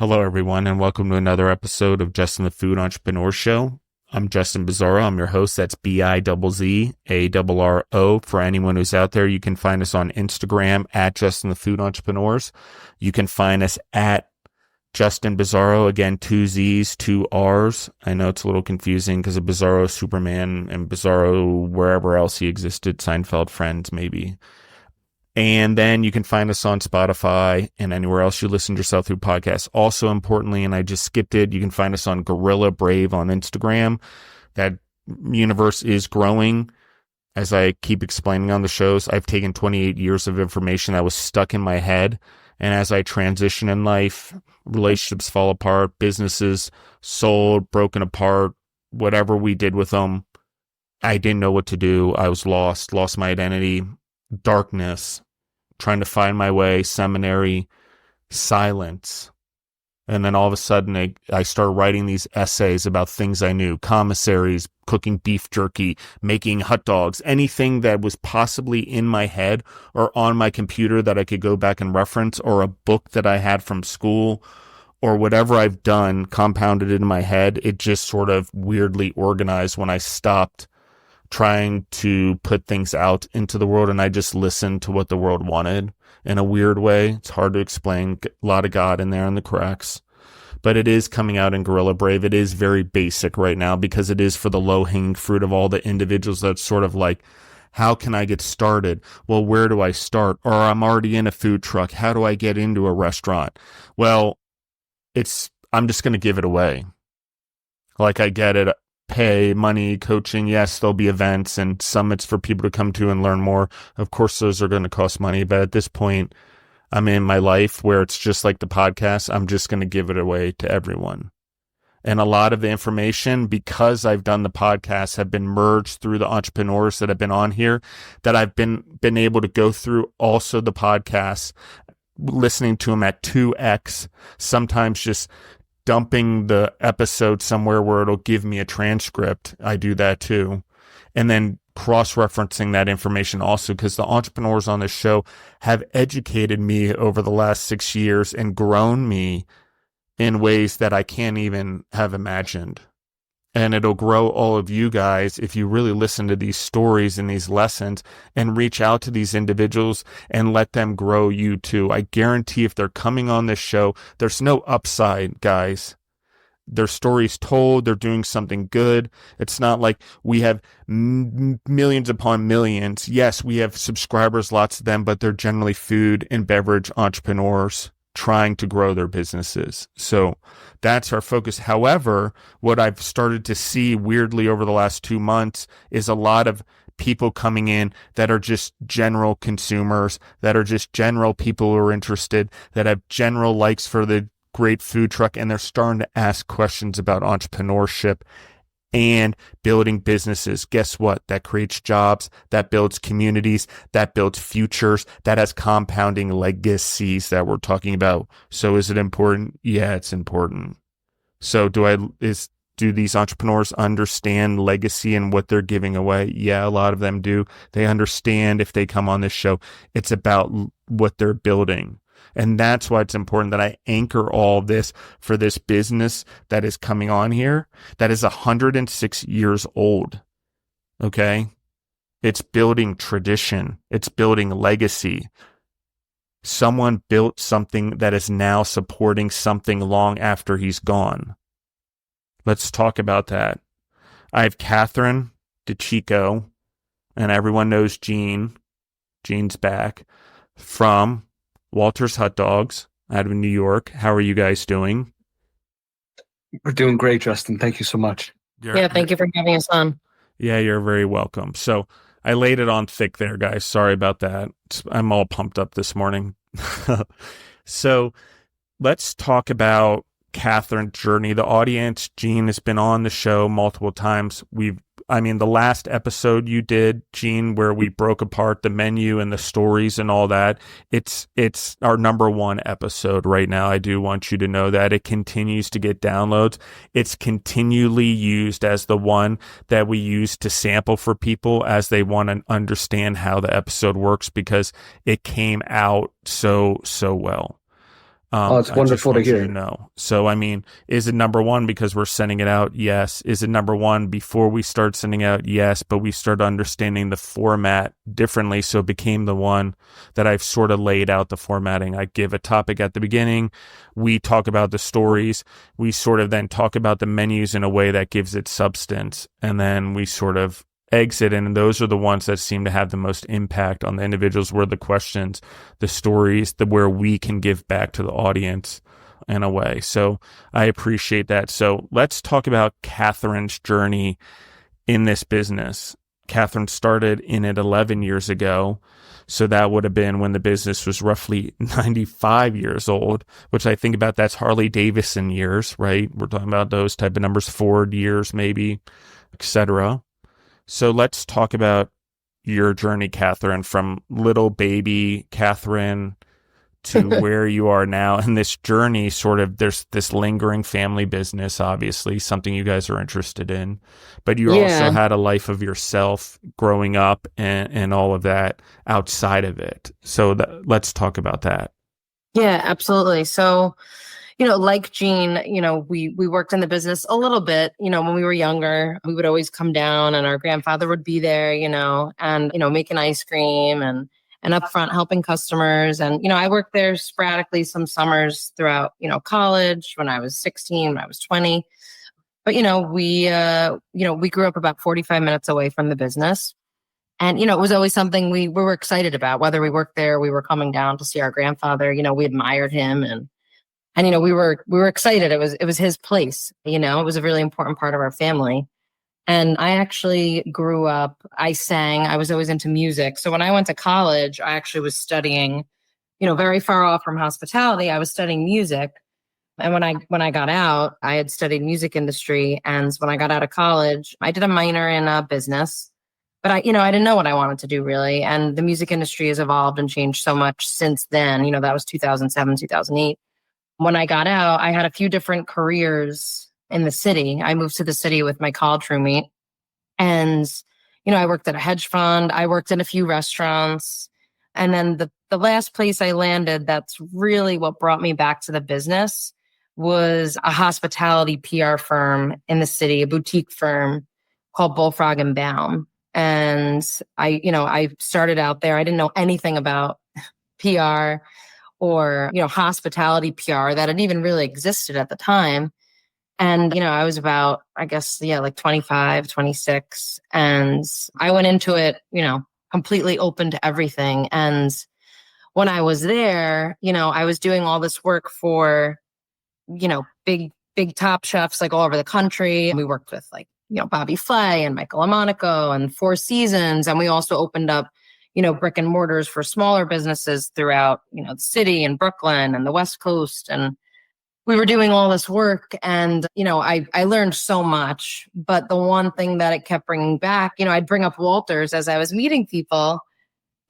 Hello, everyone, and welcome to another episode of Justin the Food Entrepreneur Show. I'm Justin Bizzarro. I'm your host. That's Bizzarro. For anyone who's out there, you can find us on Instagram at Justin the Food Entrepreneurs. You can find us at Justin Bizzarro. Again, 2 Z's, 2 R's. I know it's a little confusing because of Bizzarro Superman and Bizzarro wherever else he existed, Seinfeld, Friends, maybe. And then you can find us on Spotify and anywhere else you listen to yourself through podcasts. Also importantly, and I just skipped it, you can find us on Gorilla Brave on Instagram. That universe is growing. As I keep explaining on the shows, I've taken 28 years of information that was stuck in my head. And as I transition in life, relationships fall apart, businesses sold, broken apart, whatever we did with them, I didn't know what to do. I was lost my identity. Darkness, trying to find my way, seminary, silence. And then all of a sudden I started writing these essays about things I knew, commissaries, cooking beef jerky, making hot dogs, anything that was possibly in my head or on my computer that I could go back and reference, or a book that I had from school, or whatever I've done, compounded in my head. It just sort of weirdly organized when I stopped trying to put things out into the world, and I just listened to what the world wanted in a weird way. It's hard to explain. A lot of God in there in the cracks, but it is coming out in Gorilla Brave. It is very basic right now because it is for the low-hanging fruit of all the individuals that's sort of like, how can I get started? Well, where do I start? Or I'm already in a food truck. How do I get into a restaurant? Well, I'm just going to give it away. Like, I get it. Pay, money, coaching. Yes, there'll be events and summits for people to come to and learn more. Of course, those are going to cost money. But at this point, I'm in my life where it's just like the podcast. I'm just going to give it away to everyone. And a lot of the information, because I've done the podcast, have been merged through the entrepreneurs that have been on here, that I've been able to go through also the podcasts, listening to them at 2x, sometimes just dumping the episode somewhere where it'll give me a transcript. I do that too. And then cross-referencing that information also, because the entrepreneurs on this show have educated me over the last 6 years and grown me in ways that I can't even have imagined. And it'll grow all of you guys if you really listen to these stories and these lessons and reach out to these individuals and let them grow you too. I guarantee if they're coming on this show, there's no upside, guys. Their stories told, they're doing something good. It's not like we have millions upon millions. Yes, we have subscribers, lots of them, but they're generally food and beverage entrepreneurs trying to grow their businesses. So that's our focus. However, what I've started to see weirdly over the last 2 months is a lot of people coming in that are just general consumers, that are just general people who are interested, that have general likes for the great food truck, and they're starting to ask questions about entrepreneurship and building businesses. Guess what? That creates jobs, that builds communities, that builds futures, that has compounding legacies that we're talking about. So is it important? Yeah, it's important. So do these entrepreneurs understand legacy and what they're giving away? Yeah, a lot of them do. They understand if they come on this show, it's about what they're building. And that's why it's important that I anchor all of this for this business that is coming on here, that is 106 years old. Okay? It's building tradition. It's building legacy. Someone built something that is now supporting something long after he's gone. Let's talk about that. I have Katherine DeCicco, and everyone knows Gene. Gene's back from Walter's Hot Dogs out of New York. How are you guys doing? We're doing great, Justin. Thank you so much. Thank you for having us on. Yeah, you're very welcome. So I laid it on thick there, guys. Sorry about that. I'm all pumped up this morning. So let's talk about Katherine's journey. The audience, Gene has been on the show multiple times. The last episode you did, Gene, where we broke apart the menu and the stories and all that, it's our number one episode right now. I do want you to know that it continues to get downloads. It's continually used as the one that we use to sample for people as they want to understand how the episode works, because it came out so well. It's wonderful to hear. So, I mean, is it number one because we're sending it out? Yes. Is it number one before we start sending out? Yes. But we started understanding the format differently. So it became the one that I've sort of laid out the formatting. I give a topic at the beginning. We talk about the stories. We sort of then talk about the menus in a way that gives it substance. And then we sort of exit, and those are the ones that seem to have the most impact on the individuals, where the questions, the stories, where we can give back to the audience in a way. So I appreciate that. So let's talk about Katherine's journey in this business. Katherine started in it 11 years ago. So that would have been when the business was roughly 95 years old, which I think about, that's Harley Davidson years, right? We're talking about those type of numbers, Ford years, maybe, etc. So let's talk about your journey, Katherine, from little baby Katherine to where you are now. And this journey, sort of, there's this lingering family business, obviously, something you guys are interested in. But you also had a life of yourself growing up and all of that outside of it. So let's talk about that. Yeah, absolutely. So, like Gene, we worked in the business a little bit, when we were younger. We would always come down and our grandfather would be there, and, making ice cream and up front helping customers. And, I worked there sporadically some summers throughout, college, when I was 16, when I was 20. But, we grew up about 45 minutes away from the business. And, it was always something we were excited about, whether we worked there, we were coming down to see our grandfather, we admired him and we were excited. It was his place, it was a really important part of our family. And I actually grew up, I sang, I was always into music. So when I went to college, I actually was studying, very far off from hospitality. I was studying music. And when I got out, I had studied music industry. And when I got out of college, I did a minor in business. But I didn't know what I wanted to do really. And the music industry has evolved and changed so much since then. That was 2007, 2008. When I got out, I had a few different careers in the city. I moved to the city with my college roommate. And, I worked at a hedge fund. I worked in a few restaurants. And then the last place I landed, that's really what brought me back to the business, was a hospitality PR firm in the city, a boutique firm called Bullfrog and Baum. And I started out there. I didn't know anything about PR or, hospitality PR that had even really existed at the time. And, I was about, I guess, like 25, 26. And I went into it, completely open to everything. And when I was there, I was doing all this work for, big top chefs like all over the country. And we worked with Bobby Flay and Michael Monaco and Four Seasons. And we also opened up brick and mortars for smaller businesses throughout, the city and Brooklyn and the West Coast. And we were doing all this work and, I learned so much, but the one thing that it kept bringing back, I'd bring up Walters as I was meeting people,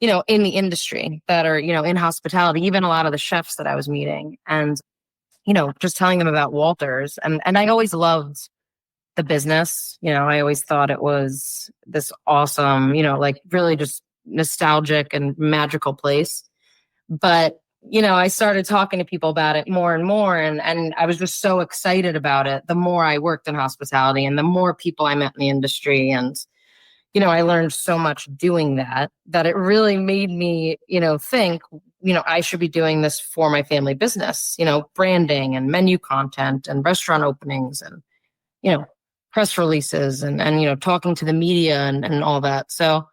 in the industry that are, in hospitality, even a lot of the chefs that I was meeting and, just telling them about Walters. And I always loved the business. I always thought it was this awesome, really just nostalgic and magical place. But, I started talking to people about it more and more. And I was just so excited about it. The more I worked in hospitality and the more people I met in the industry. And, I learned so much doing that it really made me, think, I should be doing this for my family business, branding and menu content and restaurant openings and, press releases and talking to the media and all that. So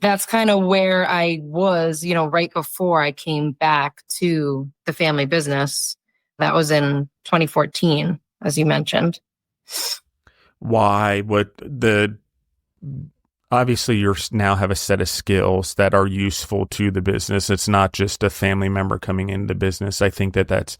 that's kind of where I was, right before I came back to the family business. That was in 2014, as you mentioned. Why? Obviously you now have a set of skills that are useful to the business. It's not just a family member coming into the business. I think that that's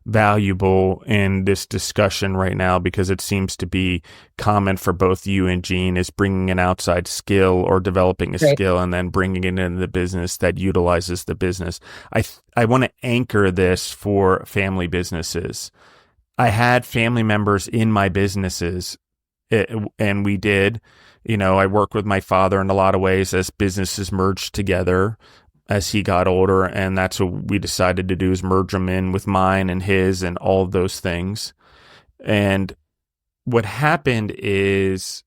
valuable in this discussion right now because it seems to be common for both you and Gene is bringing an outside skill or developing a skill and then bringing it into the business that utilizes the business. I want to anchor this for family businesses. I had family members in my businesses and we did, I work with my father in a lot of ways as businesses merged together. as he got older. And that's what we decided to do, is merge them in with mine and his and all of those things. And what happened is,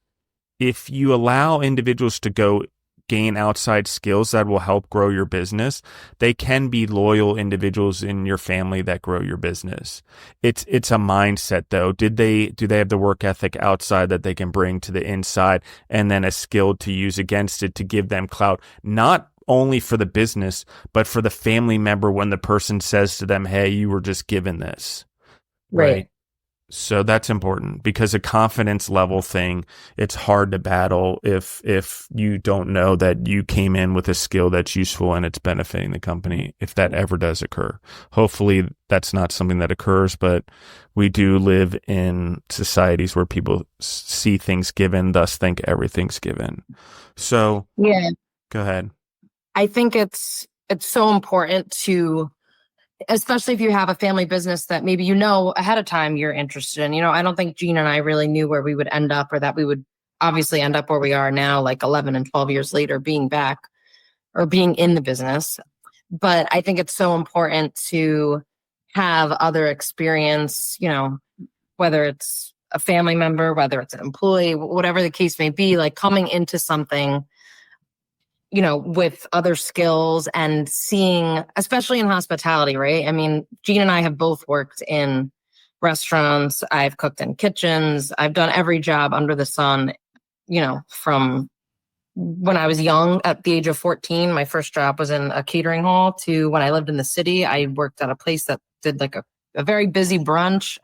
if you allow individuals to go gain outside skills that will help grow your business, they can be loyal individuals in your family that grow your business. It's a mindset though. Do they have the work ethic outside that they can bring to the inside, and then a skill to use against it to give them clout, not only for the business, but for the family member when the person says to them, hey, you were just given this. Right. So that's important, because a confidence level thing, it's hard to battle if you don't know that you came in with a skill that's useful and it's benefiting the company, if that ever does occur. Hopefully that's not something that occurs, but we do live in societies where people see things given, thus think everything's given. So yeah, go ahead. I think it's so important to, especially if you have a family business that maybe ahead of time you're interested in. I don't think Gene and I really knew where we would end up, or that we would obviously end up where we are now, like 11 and 12 years later, being back or being in the business. But I think it's so important to have other experience, whether it's a family member, whether it's an employee, whatever the case may be, like coming into something with other skills and seeing, especially in hospitality, right? I mean, Gene and I have both worked in restaurants. I've cooked in kitchens. I've done every job under the sun, from when I was young. At the age of 14, my first job was in a catering hall, to when I lived in the city, I worked at a place that did like a very busy brunch.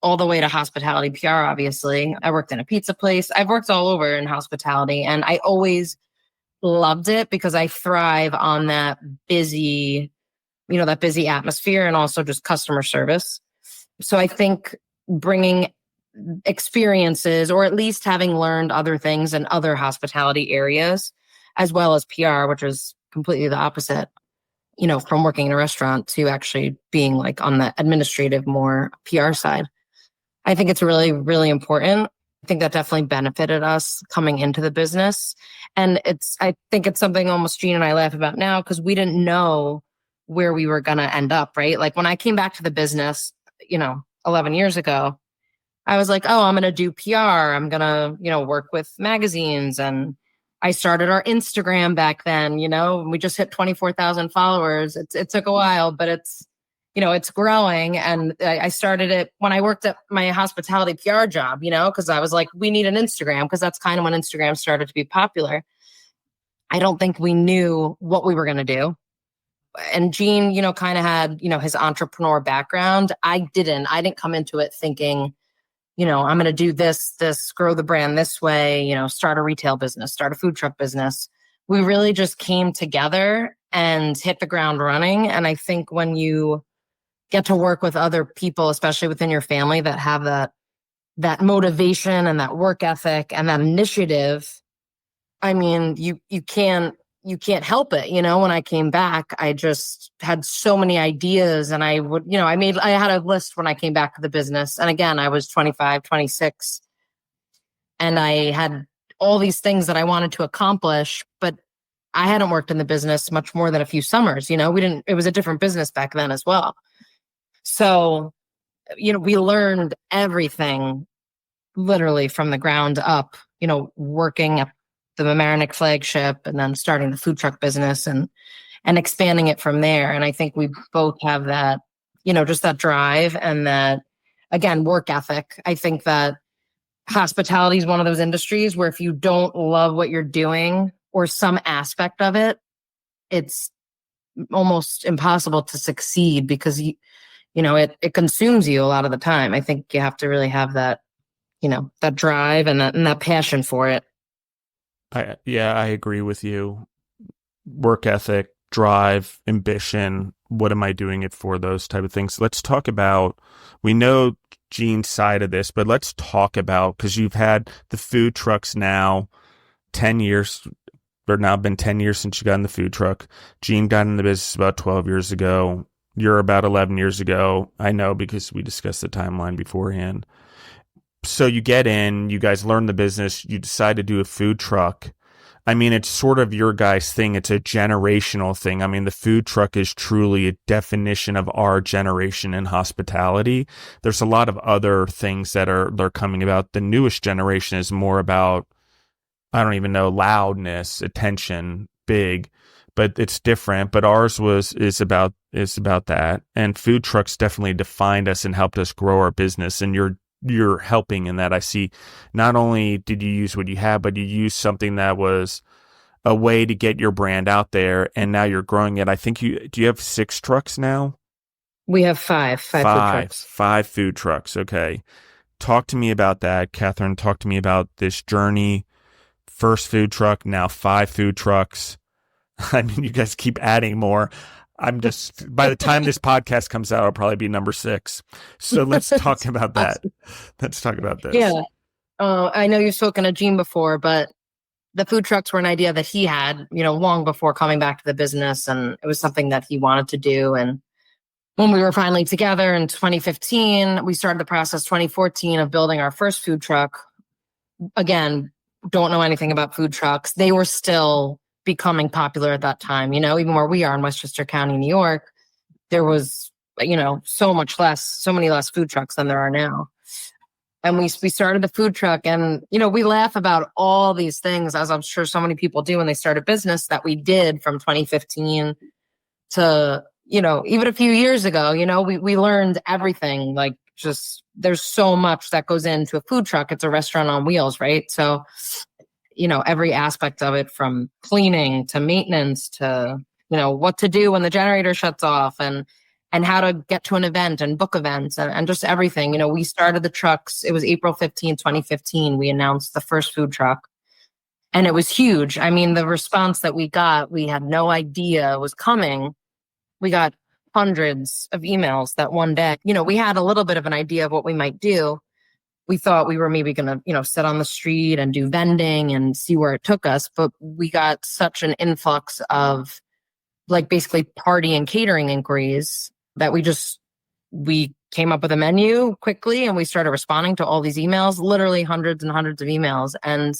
All the way to hospitality PR, obviously. I worked in a pizza place. I've worked all over in hospitality, and I always loved it because I thrive on that busy atmosphere, and also just customer service. So I think bringing experiences, or at least having learned other things in other hospitality areas, as well as PR, which is completely the opposite, from working in a restaurant to actually being like on the administrative, more PR side. I think it's really, really important. I think that definitely benefited us coming into the business. And I think it's something almost Gene and I laugh about now, because we didn't know where we were going to end up, right? Like when I came back to the business, 11 years ago, I was like, oh, I'm going to do PR. I'm going to, work with magazines. And I started our Instagram back then, we just hit 24,000 followers. It took a while, but it's growing. And I started it when I worked at my hospitality PR job, because I was like, we need an Instagram, because that's kind of when Instagram started to be popular. I don't think we knew what we were going to do. And Gene, kind of had, his entrepreneur background. I didn't come into it thinking, I'm going to do this, grow the brand this way, start a retail business, start a food truck business. We really just came together and hit the ground running. And I think when you get to work with other people, especially within your family, that have that motivation and that work ethic and that initiative, I mean, you can't help it. When I came back, I just had so many ideas, and I had a list when I came back to the business. And again, I was 25, 26, and I had all these things that I wanted to accomplish, but I hadn't worked in the business much more than a few summers. It was a different business back then as well. So, we learned everything literally from the ground up, working at the Mamaroneck Flagship, and then starting the food truck business and expanding it from there. And I think we both have that, just that drive and that, again, work ethic. I think that hospitality is one of those industries where if you don't love what you're doing or some aspect of it, it's almost impossible to succeed, because it consumes you a lot of the time. I think you have to really have that, that drive and that passion for it. I agree with you. Work ethic, drive, ambition. What am I doing it for? Those type of things. Let's talk about, we know Gene's side of this, but let's talk about, because you've had the food trucks now 10 years, or now been 10 years since you got in the food truck. Gene got in the business about 12 years ago. You're about 11 years ago. I know, because we discussed the timeline beforehand. So you get in, you guys learn the business, you decide to do a food truck. I mean, it's sort of your guys' thing. It's a generational thing. I mean, the food truck is truly a definition of our generation in hospitality. There's a lot of other things they're coming about. The newest generation is more about, I don't even know, loudness, attention, big, but it's different. But ours is about that. And food trucks definitely defined us and helped us grow our business. And you're helping in that. I see not only did you use what you had, but you used something that was a way to get your brand out there, and now you're growing it. I think do you have 6 trucks now? We have five food trucks. 5 food trucks. Okay. Talk to me about that, Catherine. Talk to me about this journey. First food truck, now 5 food trucks. I mean, you guys keep adding more. By the time this podcast comes out, I'll probably be number 6. So let's talk about that. Let's talk about this. Yeah. I know you've spoken to Gene before, but the food trucks were an idea that he had, long before coming back to the business. And it was something that he wanted to do. And when we were finally together in 2015, we started the process 2014 of building our first food truck. Again, don't know anything about food trucks. They were still becoming popular at that time, even where we are in Westchester County, New York, there was, so many less food trucks than there are now. And we started the food truck, and, we laugh about all these things, as I'm sure so many people do when they start a business, that we did from 2015 to, even a few years ago. We learned everything. Like, just, there's so much that goes into a food truck. It's a restaurant on wheels, right? So every aspect of it, from cleaning to maintenance to, what to do when the generator shuts off, and how to get to an event and book events and just everything. We started the trucks. It was April 15, 2015. We announced the first food truck, and it was huge. I mean, the response that we got, we had no idea was coming. We got hundreds of emails that one day. We had a little bit of an idea of what we might do. We thought we were maybe going to, sit on the street and do vending and see where it took us. But we got such an influx of basically party and catering inquiries that we came up with a menu quickly, and we started responding to all these emails, literally hundreds and hundreds of emails and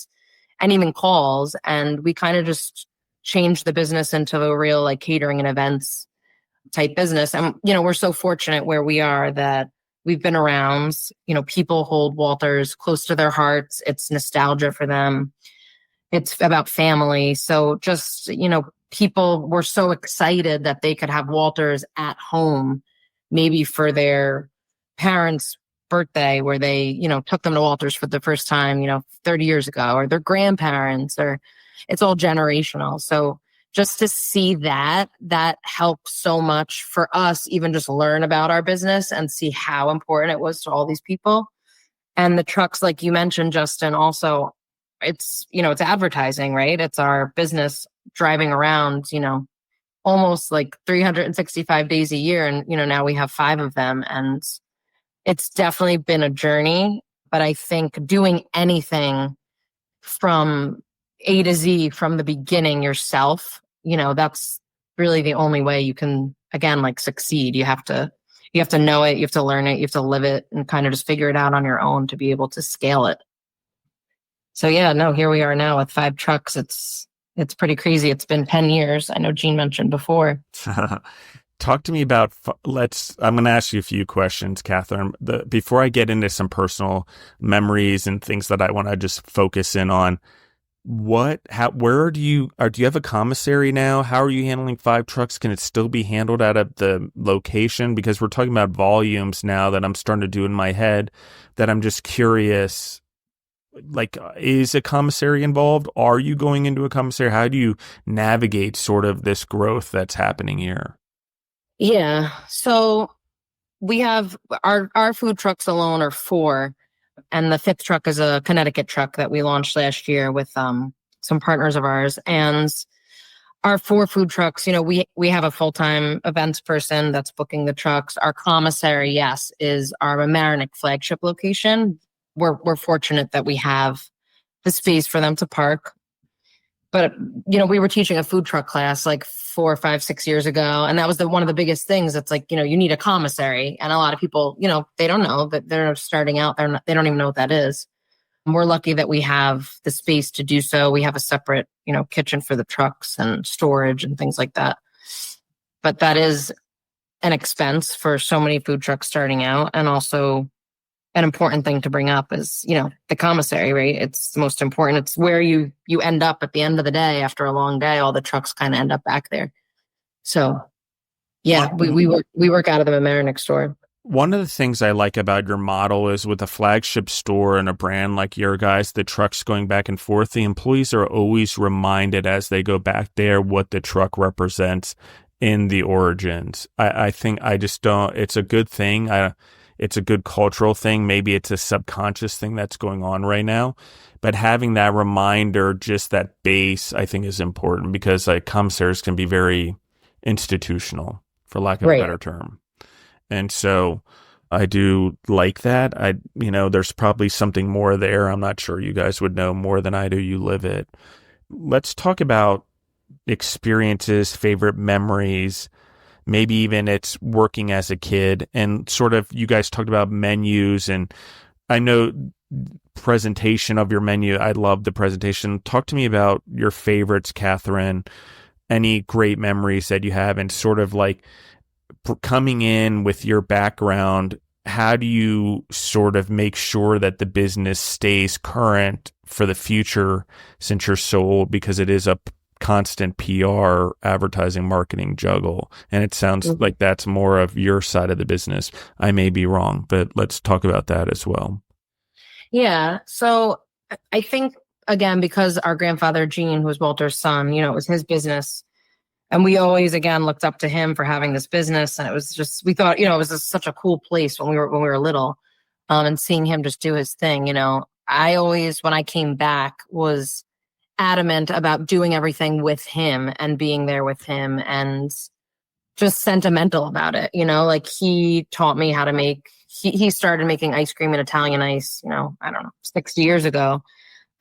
even calls. And we kind of just changed the business into a real catering and events type business. And, we're so fortunate where we are that we've been around. People hold Walters close to their hearts. It's nostalgia for them. It's about family. So just, people were so excited that they could have Walters at home, maybe for their parents' birthday, where they, took them to Walters for the first time, 30 years ago, or their grandparents, or it's all generational. So just to see that helped so much for us, even just learn about our business and see how important it was to all these people. And the trucks, like you mentioned, Justin, also, it's, it's advertising, right? It's our business driving around, almost 365 days a year. And, now we have 5 of them, and it's definitely been a journey. But I think doing anything from A to Z from the beginning yourself, that's really the only way you can, again, succeed. You have to know it, you have to learn it, you have to live it, and kind of just figure it out on your own to be able to scale it. So here we are now with 5 trucks. It's pretty crazy. It's been 10 years. I know Gene mentioned before. Talk to me about, I'm going to ask you a few questions, Catherine. Before I get into some personal memories and things that I want to just focus in on, do you have a commissary now? How are you handling 5 trucks? Can it still be handled out of the location? Because we're talking about volumes now that I'm starting to do in my head, that I'm just curious, is a commissary involved? Are you going into a commissary? How do you navigate sort of this growth that's happening here? Yeah. So we have our food trucks alone are 4. And the 5th truck is a Connecticut truck that we launched last year with some partners of ours. And our 4 food trucks, we have a full-time events person that's booking the trucks. Our commissary, yes, is our Mamaroneck Flagship location. We're fortunate that we have the space for them to park. But, we were teaching a food truck class 4, 5, 6 years ago. And that was one of the biggest things. It's you need a commissary. And a lot of people, they don't know that they're starting out. They don't even know what that is. We're lucky that we have the space to do so. We have a separate, kitchen for the trucks and storage and things like that. But that is an expense for so many food trucks starting out. And also an important thing to bring up is, the commissary, right? It's the most important. It's where you end up at the end of the day. After a long day, all the trucks kind of end up back there. So yeah, we work out of the Mamaroneck store. One of the things I like about your model is with a flagship store and a brand like your guys, the trucks going back and forth, the employees are always reminded as they go back there what the truck represents in the origins. I think I just don't, it's a good thing. It's a good cultural thing. Maybe it's a subconscious thing that's going on right now, but having that reminder, just that base, I think is important because commissaries can be very institutional, for lack of a better term. And so I do like that. There's probably something more there. I'm not sure you guys would know more than I do. You live it. Let's talk about experiences, favorite memories, maybe even it's working as a kid, and sort of you guys talked about menus, and I know presentation of your menu. I love the presentation. Talk to me about your favorites, Katherine, any great memories that you have, and sort of like coming in with your background, how do you sort of make sure that the business stays current for the future since you're so old, because it is a constant PR, advertising, marketing juggle. And it sounds like that's more of your side of the business. I may be wrong, but let's talk about that as well. Yeah. So I think, again, because our grandfather, Gene, who was Walter's son, it was his business. And we always, again, looked up to him for having this business. And it was just, we thought, it was just such a cool place when we were little, and seeing him just do his thing. I always, when I came back, was adamant about doing everything with him and being there with him and just sentimental about it. Like he taught me how to he started making ice cream and Italian ice, I don't know, 60 years ago.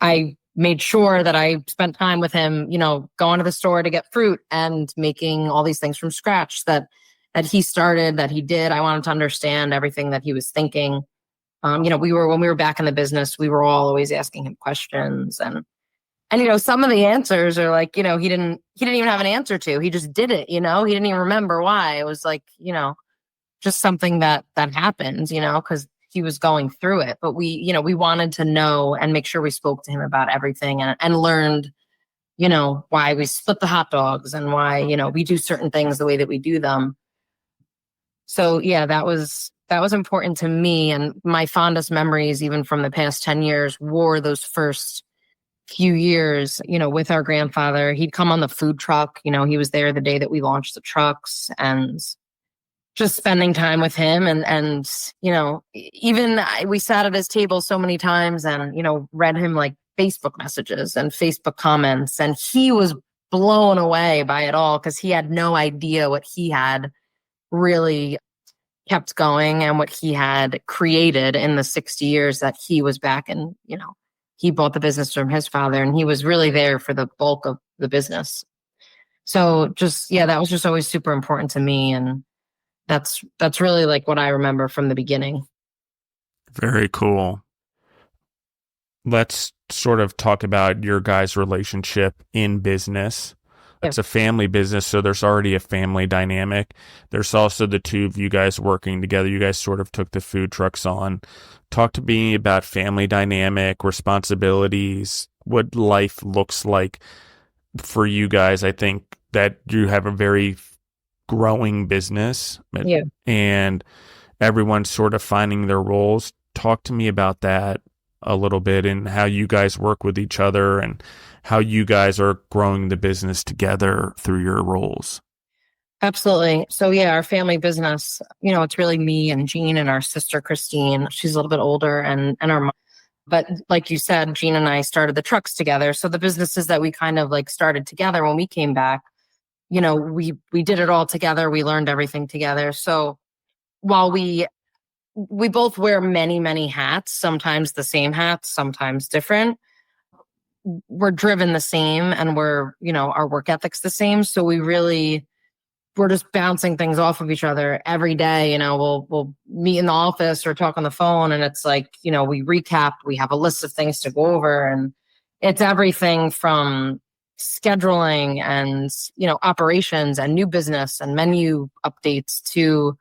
I made sure that I spent time with him, going to the store to get fruit and making all these things from scratch that he started, that he did. I wanted to understand everything that he was thinking. When we were back in the business, we were all always asking him questions, and some of the answers are like, he didn't even have an answer to. He just did it, he didn't even remember why. It was like, just something that happens, because he was going through it. But we wanted to know and make sure we spoke to him about everything and learned, why we split the hot dogs and why, we do certain things the way that we do them. So yeah, that was important to me. And my fondest memories, even from the past 10 years, were those first few years, with our grandfather. He'd come on the food truck, he was there the day that we launched the trucks, and just spending time with him. And we sat at his table so many times and, read him like Facebook messages and Facebook comments. And he was blown away by it all because he had no idea what he had really kept going and what he had created in the 60 years that he was back in, he bought the business from his father, and he was really there for the bulk of the business. So just, yeah, that was just always super important to me. And that's really like what I remember from the beginning. Very cool. Let's sort of talk about your guys' relationship in business. It's a family business, so there's already a family dynamic. There's also the two of you guys working together. You guys sort of took the food trucks on. Talk to me about family dynamic, responsibilities, what life looks like for you guys. I think that you have a very growing business, and everyone's sort of finding their roles. Talk to me about that a little bit and how you guys work with each other and how you guys are growing the business together through your roles. Absolutely. So yeah, our family business, it's really me and Gene and our sister, Christine. She's a little bit older, and our mom. But like you said, Gene and I started the trucks together. So the businesses that we kind of like started together when we came back, we did it all together. We learned everything together. So while we both wear many, many hats, sometimes the same hats, sometimes different, we're driven the same, and we're, our work ethic's the same. So we really we're just bouncing things off of each other every day. We'll meet in the office or talk on the phone, and it's like, we recap, we have a list of things to go over, and it's everything from scheduling and, operations and new business and menu updates to,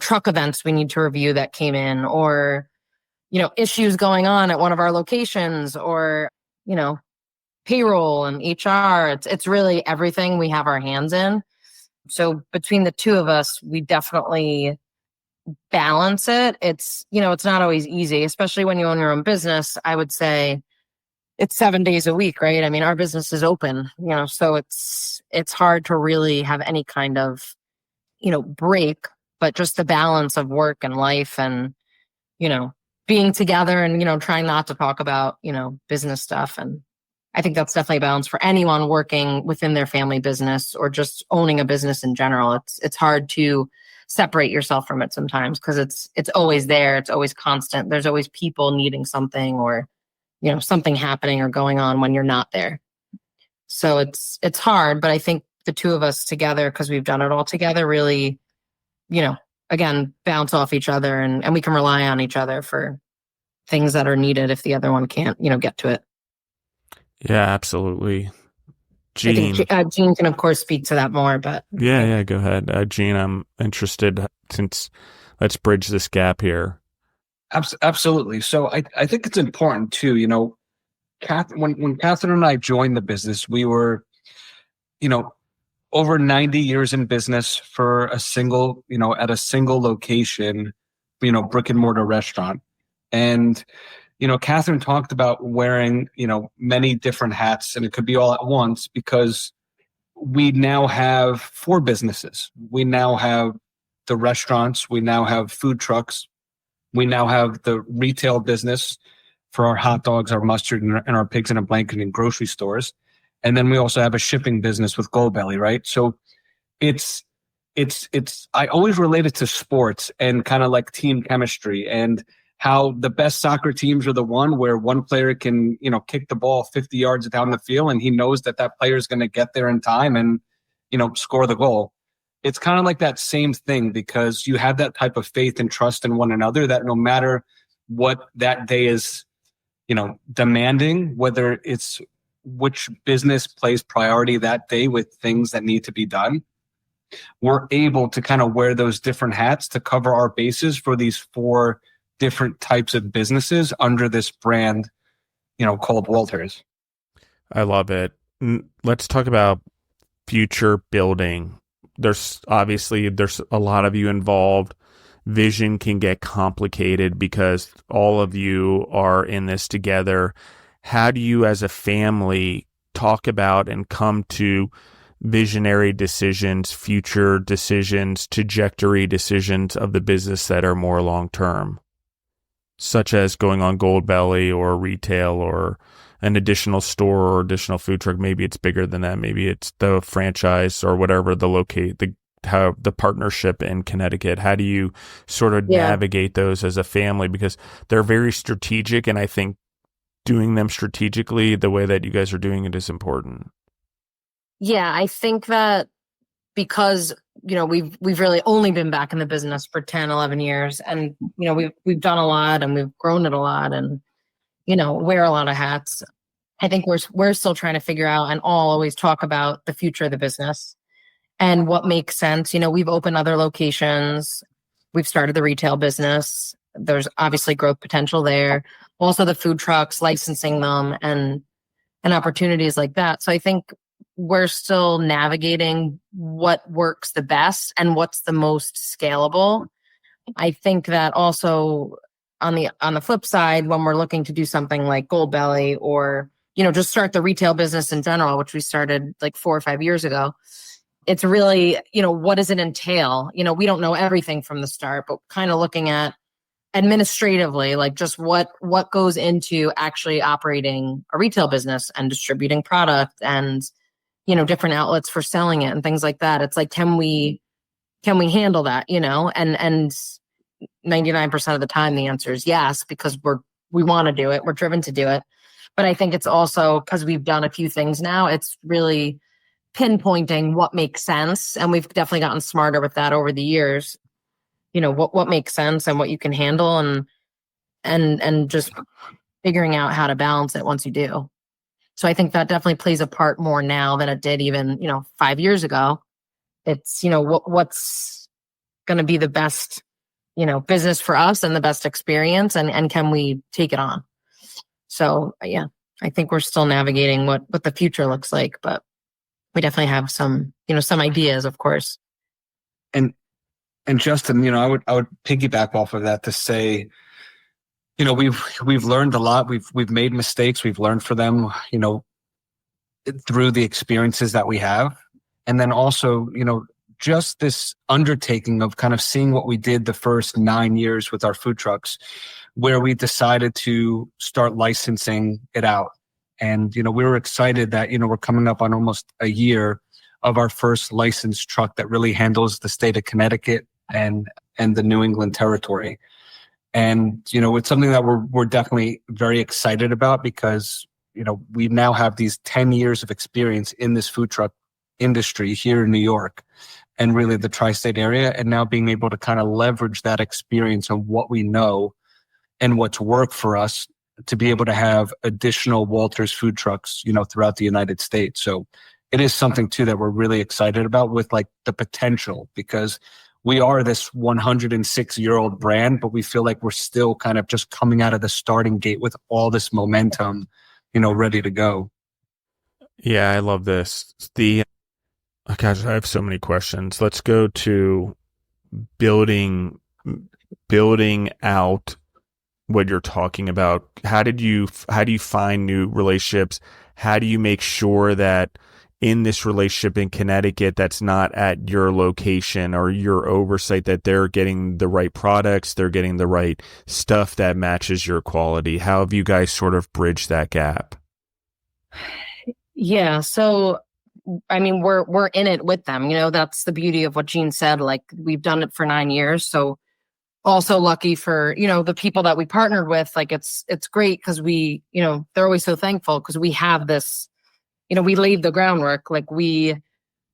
truck events we need to review that came in, or, issues going on at one of our locations, or, payroll and HR. It's really everything we have our hands in. So between the two of us, we definitely balance it. It's not always easy, especially when you own your own business. I would say it's 7 days a week, right? I mean, our business is open, so it's hard to really have any kind of, break, but just the balance of work and life and, being together and, trying not to talk about, business stuff. And I think that's definitely a balance for anyone working within their family business or just owning a business in general. It's hard to separate yourself from it sometimes because it's always there. It's always constant. There's always people needing something or, something happening or going on when you're not there. So it's hard, but I think the two of us together, because we've done it all together, really, again, bounce off each other and we can rely on each other for things that are needed if the other one can't, get to it. Yeah, absolutely. Gene. I think Gene can, of course, speak to that more, but... Yeah, go ahead. Gene, I'm interested since let's bridge this gap here. Absolutely. So I think it's important too, when Katherine and I joined the business, we were, over 90 years in business for a single, at a single location, brick and mortar restaurant. And, Katherine talked about wearing, many different hats, and it could be all at once because we now have 4 businesses. We now have the restaurants. We now have food trucks. We now have the retail business for our hot dogs, our mustard, and our pigs in a blanket in grocery stores. And then we also have a shipping business with Goldbelly, right? So it's I always relate it to sports and kind of like team chemistry and how the best soccer teams are the one where one player can, kick the ball 50 yards down the field and he knows that player is going to get there in time and, score the goal. It's kind of like that same thing because you have that type of faith and trust in one another that no matter what that day is, demanding, whether it's which business plays priority that day with things that need to be done, we're able to kind of wear those different hats to cover our bases for these 4 different types of businesses under this brand, called Walters. I love it. Let's talk about future building. There's a lot of you involved. Vision can get complicated because all of you are in this together. How do you as a family talk about and come to visionary decisions, future decisions, trajectory decisions of the business that are more long-term, such as going on Goldbelly or retail or an additional store or additional food truck? Maybe it's bigger than that. Maybe it's the franchise or whatever the partnership in Connecticut. How do you sort of navigate those as a family? Because they're very strategic, and I think doing them strategically the way that you guys are doing it is important. Yeah, I think that because, we've really only been back in the business for 10, 11 years and, we've done a lot and we've grown it a lot and, wear a lot of hats. I think we're still trying to figure out and all always talk about the future of the business and what makes sense. We've opened other locations. We've started the retail business. There's obviously growth potential there. Also the food trucks, licensing them and opportunities like that. So I think we're still navigating what works the best and what's the most scalable. I think that also on the flip side, when we're looking to do something like Goldbelly or, just start the retail business in general, which we started like 4 or 5 years ago, it's really, what does it entail? We don't know everything from the start, but kind of looking at administratively, like just what goes into actually operating a retail business and distributing product and, different outlets for selling it and things like that. It's like, can we handle that, and 99% of the time the answer is yes, because we want to do it. We're driven to do it. But I think it's also because we've done a few things now, it's really pinpointing what makes sense. And we've definitely gotten smarter with that over the years. What makes sense and what you can handle, and just figuring out how to balance it once you do. So I think that definitely plays a part more now than it did even, 5 years ago. It's, what's going to be the best, business for us and the best experience, and can we take it on? So yeah, I think we're still navigating what the future looks like, but we definitely have some ideas, of course. And Justin, I would piggyback off of that to say, we've learned a lot. We've made mistakes. We've learned from them, through the experiences that we have. And then also, just this undertaking of kind of seeing what we did the first 9 years with our food trucks, where we decided to start licensing it out. And, we were excited that, we're coming up on almost a year of our first licensed truck that really handles the state of Connecticut and the New England territory. And, it's something that we're definitely very excited about because, we now have these 10 years of experience in this food truck industry here in New York and really the tri-state area. And now being able to kind of leverage that experience of what we know and what's worked for us to be able to have additional Walters food trucks, throughout the United States. So it is something too that we're really excited about with like the potential, because we are this 106-year-old brand, but we feel like we're still kind of just coming out of the starting gate with all this momentum, ready to go. Yeah, I love this. Gosh, I have so many questions. Let's go to building out what you're talking about. How do you find new relationships? How do you make sure that in this relationship in Connecticut that's not at your location or your oversight, that they're getting the right products, they're getting the right stuff that matches your quality? How have you guys sort of bridged that gap? Yeah. So, I mean, we're in it with them. That's the beauty of what Gene said. Like, we've done it for 9 years. So also lucky for, the people that we partnered with. Like, it's great because we, they're always so thankful because we have this, we laid the groundwork. Like, we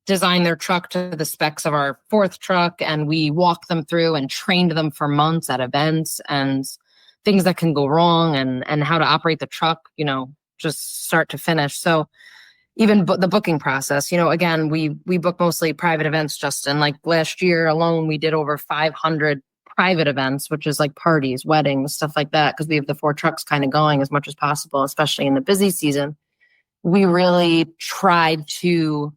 designed their truck to the specs of our fourth truck, and we walked them through and trained them for months at events and things that can go wrong and how to operate the truck, just start to finish. So even the booking process, again, we book mostly private events, Justin. Like last year alone, we did over 500 private events, which is like parties, weddings, stuff like that, because we have the 4 trucks kind of going as much as possible, especially in the busy season. We really tried to,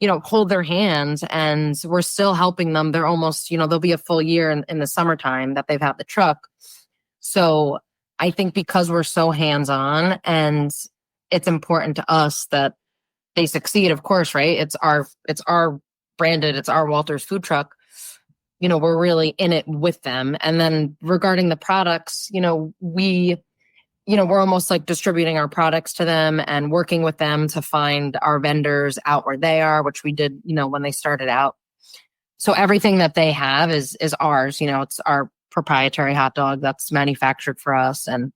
hold their hands, and we're still helping them. They're almost, there'll be a full year in the summertime that they've had the truck. So I think because we're so hands-on, and it's important to us that they succeed, of course, right? It's our branded, it's our Walters food truck. We're really in it with them. And then regarding the products, we're almost like distributing our products to them and working with them to find our vendors out where they are, which we did, when they started out. So everything that they have is ours. It's our proprietary hot dog that's manufactured for us, and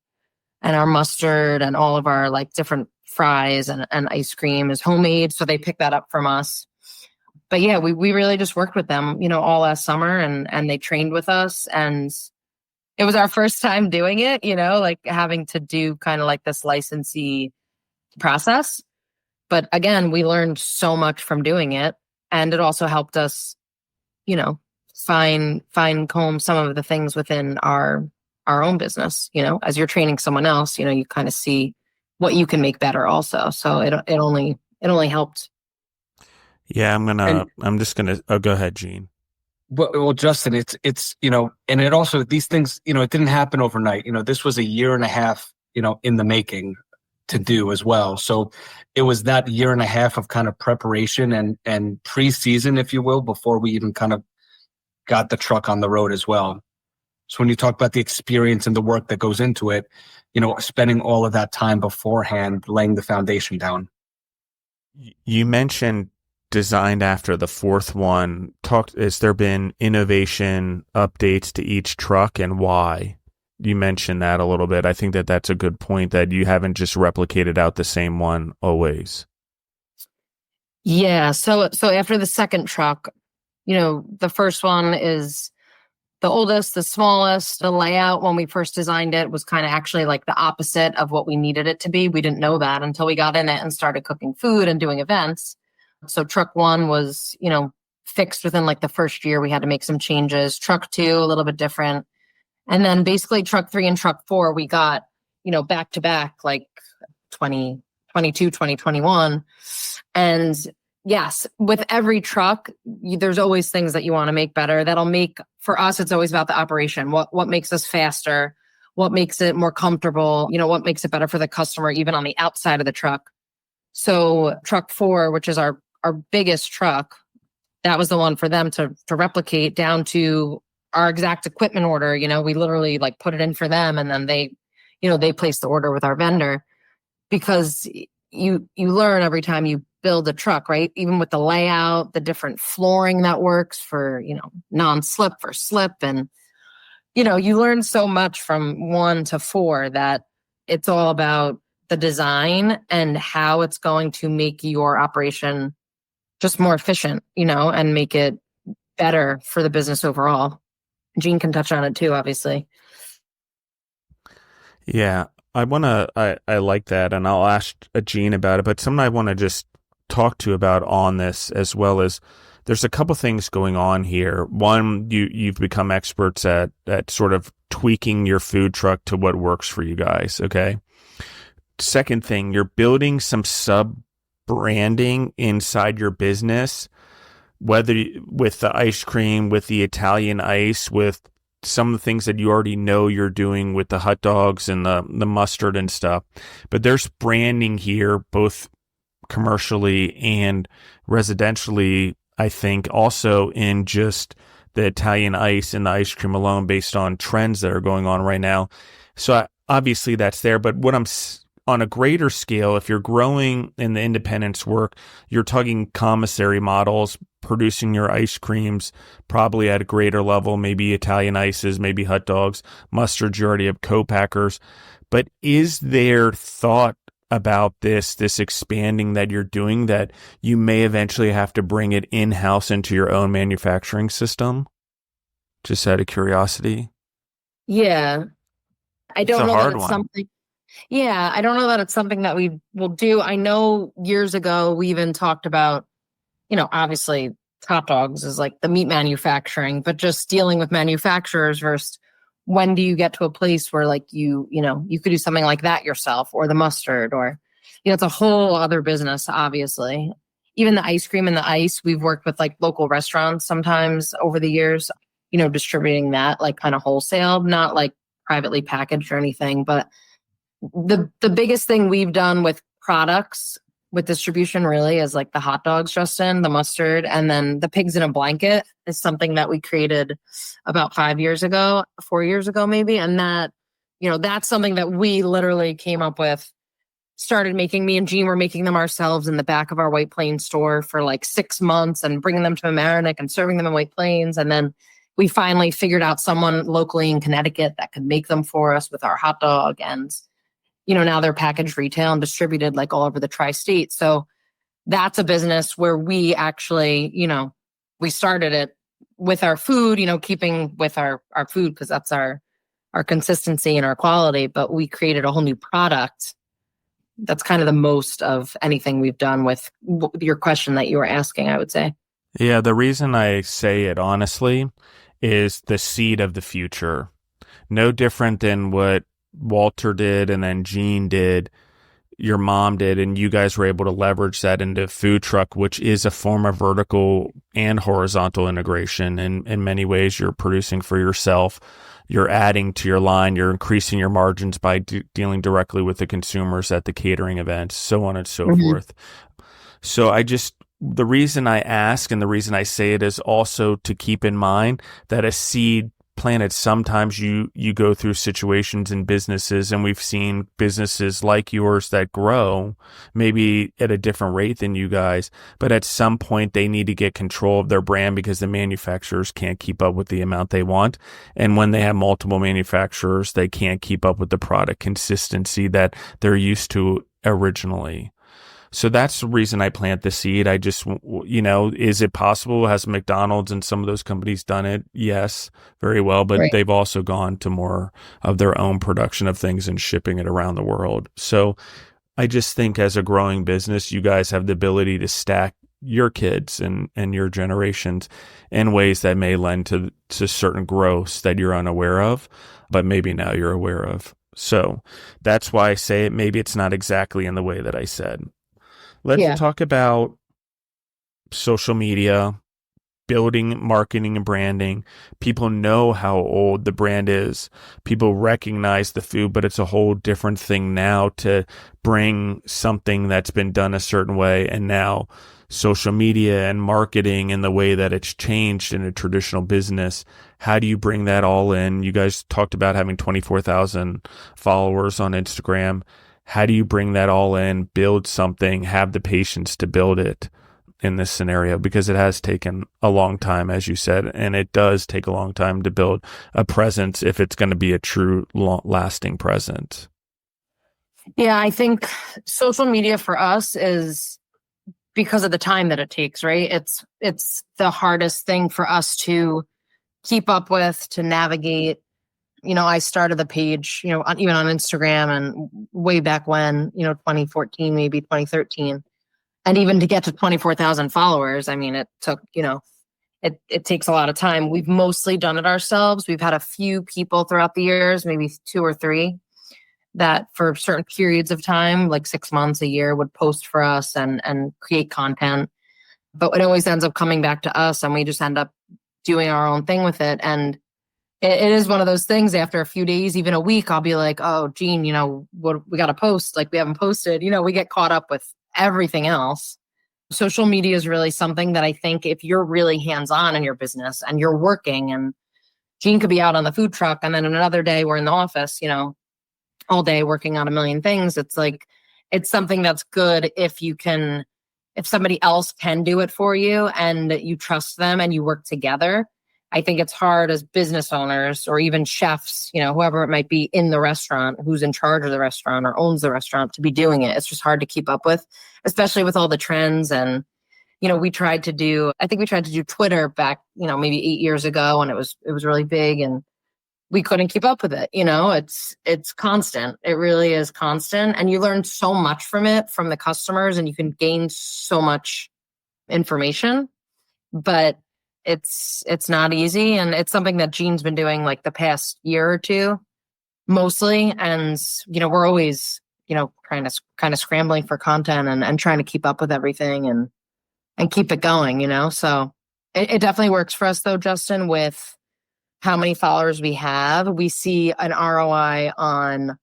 our mustard and all of our like different fries and ice cream is homemade. So they pick that up from us. But yeah, we really just worked with them, all last summer, and they trained with us, and it was our first time doing it, like having to do kind of like this licensee process. But again, we learned so much from doing it, and it also helped us, fine comb some of the things within our own business. As you're training someone else, you kind of see what you can make better also. So it only helped. Yeah, I'm just gonna go ahead, Gene. Well, Justin, it's and it also, these things, it didn't happen overnight. This was a year and a half, in the making to do as well. So it was that year and a half of kind of preparation and pre-season, if you will, before we even kind of got the truck on the road as well. So when you talk about the experience and the work that goes into it, spending all of that time beforehand, laying the foundation down. You mentioned designed after the fourth one. Has there been innovation updates to each truck, and why? You mentioned that a little bit. I think that's a good point, that you haven't just replicated out the same one always. Yeah. So after the second truck, the first one is the oldest, the smallest. The layout when we first designed it was kind of actually like the opposite of what we needed it to be. We didn't know that until we got in it and started cooking food and doing events. So truck one was, fixed within like the first year. We had to make some changes. Truck two, a little bit different. And then basically truck three and truck four, we got, back to back, like 2022, 2021. And yes, with every truck, there's always things that you want to make better. That'll make, for us, it's always about the operation. What makes us faster? What makes it more comfortable? What makes it better for the customer, even on the outside of the truck. So truck four, which is our biggest truck, that was the one for them to replicate down to our exact equipment order. We literally like put it in for them, and then they placed the order with our vendor, because you learn every time you build a truck, right? Even with the layout, the different flooring that works for, non-slip or slip. And, you learn so much from 1 to 4 that it's all about the design and how it's going to make your operation just more efficient, and make it better for the business overall. Gene can touch on it too, obviously. Yeah, I like that, and I'll ask Gene about it, but something I want to just talk to about on this, as well as there's a couple things going on here. One, you've become experts at sort of tweaking your food truck to what works for you guys. Okay. Second thing, you're building some sub-branding inside your business, whether with the ice cream, with the Italian ice, with some of the things that you already know you're doing with the hot dogs and the mustard and stuff. But there's branding here, both commercially and residentially, I think, also in just the Italian ice and the ice cream alone, based on trends that are going on right now. So obviously that's there. But what I'm on a greater scale, if you're growing in the independence work, you're talking commissary models, producing your ice creams probably at a greater level, maybe Italian ices, maybe hot dogs, mustard, you already have co-packers. But is there thought about this expanding that you're doing, that you may eventually have to bring it in-house into your own manufacturing system? Just out of curiosity. Yeah. I don't know that it's something. Yeah, I don't know that it's something that we will do. I know years ago we even talked about, obviously hot dogs is like the meat manufacturing, but just dealing with manufacturers versus when do you get to a place where like you could do something like that yourself, or the mustard, or, it's a whole other business, obviously. Even the ice cream and the ice, we've worked with like local restaurants sometimes over the years, distributing that like kind of wholesale, not like privately packaged or anything, but the biggest thing we've done with products, with distribution, really is like the hot dogs, Justin, the mustard, and then the pigs in a blanket is something that we created about 4 years ago, maybe. And that, that's something that we literally came up with, started making. Me and Gene were making them ourselves in the back of our White Plains store for like 6 months and bringing them to Mamaroneck and serving them in White Plains. And then we finally figured out someone locally in Connecticut that could make them for us with our hot dog. And now they're packaged retail and distributed like all over the tri-state. So that's a business where we actually, we started it with our food, keeping with our food, because that's our consistency and our quality. But we created a whole new product. That's kind of the most of anything we've done with your question that you were asking, I would say. Yeah, the reason I say it honestly is the seed of the future. No different than what Walter did and then Gene did, your mom did, and you guys were able to leverage that into food truck, which is a form of vertical and horizontal integration. In many ways, you're producing for yourself, you're adding to your line, you're increasing your margins by dealing directly with the consumers at the catering events, so on and so forth. So the reason I ask and the reason I say it is also to keep in mind that a seed planted, sometimes you go through situations in businesses, and we've seen businesses like yours that grow maybe at a different rate than you guys, but at some point they need to get control of their brand because the manufacturers can't keep up with the amount they want. And when they have multiple manufacturers, they can't keep up with the product consistency that they're used to originally. So that's the reason I plant the seed. I just, is it possible? Has McDonald's and some of those companies done it? Yes, very well. But Right. they've also gone to more of their own production of things and shipping it around the world. So I just think as a growing business, you guys have the ability to stack your kids and your generations in ways that may lend to certain growths that you're unaware of, but maybe now you're aware of. So that's why I say it. Maybe it's not exactly in the way that I said. Let's talk about social media, building, marketing, and branding. People know how old the brand is. People recognize the food, but it's a whole different thing now to bring something that's been done a certain way. And now social media and marketing and the way that it's changed in a traditional business. How do you bring that all in? You guys talked about having 24,000 followers on Instagram. How do you bring that all in, build something, have the patience to build it in this scenario? Because it has taken a long time, as you said, and it does take a long time to build a presence if it's going to be a true lasting presence. Yeah, I think social media for us is because of the time that it takes, right? It's the hardest thing for us to keep up with, to navigate. I started the page, even on Instagram and way back when, 2014, maybe 2013. And even to get to 24,000 followers, I mean, it took, it takes a lot of time. We've mostly done it ourselves. We've had a few people throughout the years, maybe 2 or 3, that for certain periods of time, like 6 months, a year, would post for us and create content. But it always ends up coming back to us, and we just end up doing our own thing with it. And it is one of those things, after a few days, even a week, I'll be like, oh, Gene, what we got to post, like we haven't posted. We get caught up with everything else. Social media is really something that I think if you're really hands-on in your business and you're working, and Gene could be out on the food truck, and then another day we're in the office, all day working on a million things. It's like, it's something that's good if somebody else can do it for you and you trust them and you work together. I think it's hard as business owners or even chefs, whoever it might be in the restaurant, who's in charge of the restaurant or owns the restaurant, to be doing it. It's just hard to keep up with, especially with all the trends. And, we tried to do Twitter back, maybe 8 years ago, and it was really big, and we couldn't keep up with it. It's constant. It really is constant. And you learn so much from it, from the customers, and you can gain so much information, but it's not easy. And it's something that Gene's been doing like the past year or two, mostly. And, we're always, kind of scrambling for content and trying to keep up with everything and keep it going, So it definitely works for us though, Justin, with how many followers we have. We see an ROI on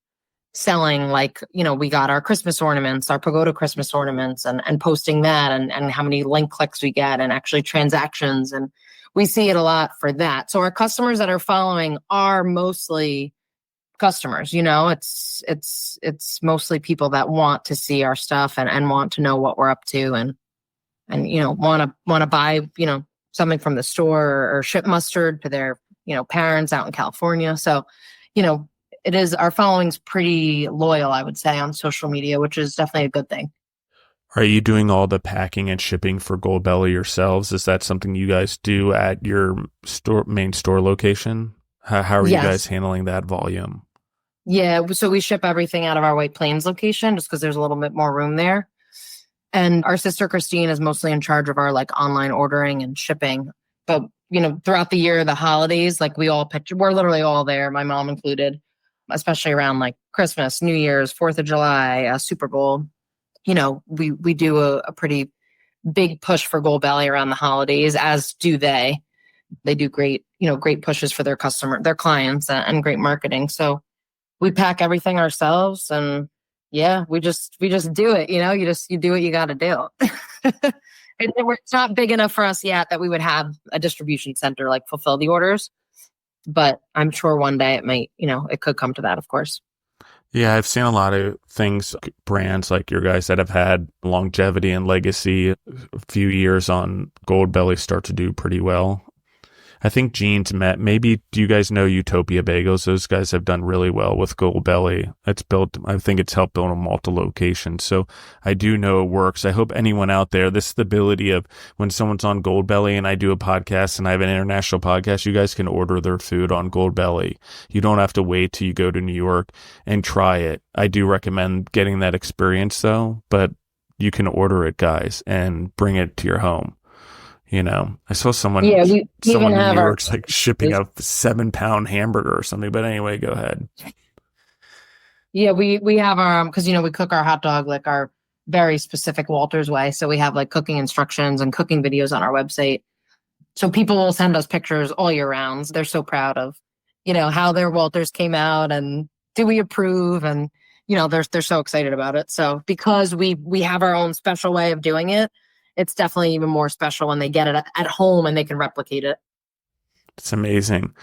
selling, like, we got our Christmas ornaments, our pagoda Christmas ornaments, and posting that, and how many link clicks we get, and actually transactions. And we see it a lot for that. So our customers that are following are mostly customers, it's mostly people that want to see our stuff and want to know what we're up to, and want to buy, something from the store, or ship mustard to their parents out in California. So, it is, our following's pretty loyal, I would say, on social media, which is definitely a good thing. Are you doing all the packing and shipping for Goldbelly yourselves? Is that something you guys do at your main store location? How are you guys handling that volume? Yeah, so we ship everything out of our White Plains location just because there's a little bit more room there. And our sister Christine is mostly in charge of our online ordering and shipping. But throughout the year, the holidays, we're literally all there, my mom included, especially around Christmas, New Year's, 4th of July, Super Bowl. We do a pretty big push for Goldbelly around the holidays, as do they. They do great pushes for their clients, and great marketing. So we pack everything ourselves, and we just do it. You do what you got to do. It's not big enough for us yet that we would have a distribution center fulfill the orders, but I'm sure one day it might, it could come to that, of course. Yeah, I've seen a lot of things, brands like your guys that have had longevity and legacy, a few years on Goldbelly, start to do pretty well. I think Gene's met, maybe, do you guys know Utopia Bagels? Those guys have done really well with Gold Belly. I think it's helped build a multi-location. So I do know it works. I hope anyone out there, this stability of when someone's on Gold Belly and I do a podcast and I have an international podcast, you guys can order their food on Gold Belly. You don't have to wait till you go to New York and try it. I do recommend getting that experience though, but you can order it, guys, and bring it to your home. I saw someone in New York's like shipping a 7-pound hamburger or something. But anyway, go ahead. Yeah, we have our, because, we cook our hot dog like our very specific Walters way. So we have like cooking instructions and cooking videos on our website. So people will send us pictures all year round. They're so proud of, how their Walters came out and do we approve? And, they're so excited about it. So because we have our own special way of doing it, it's definitely even more special when they get it at home and they can replicate it. It's amazing.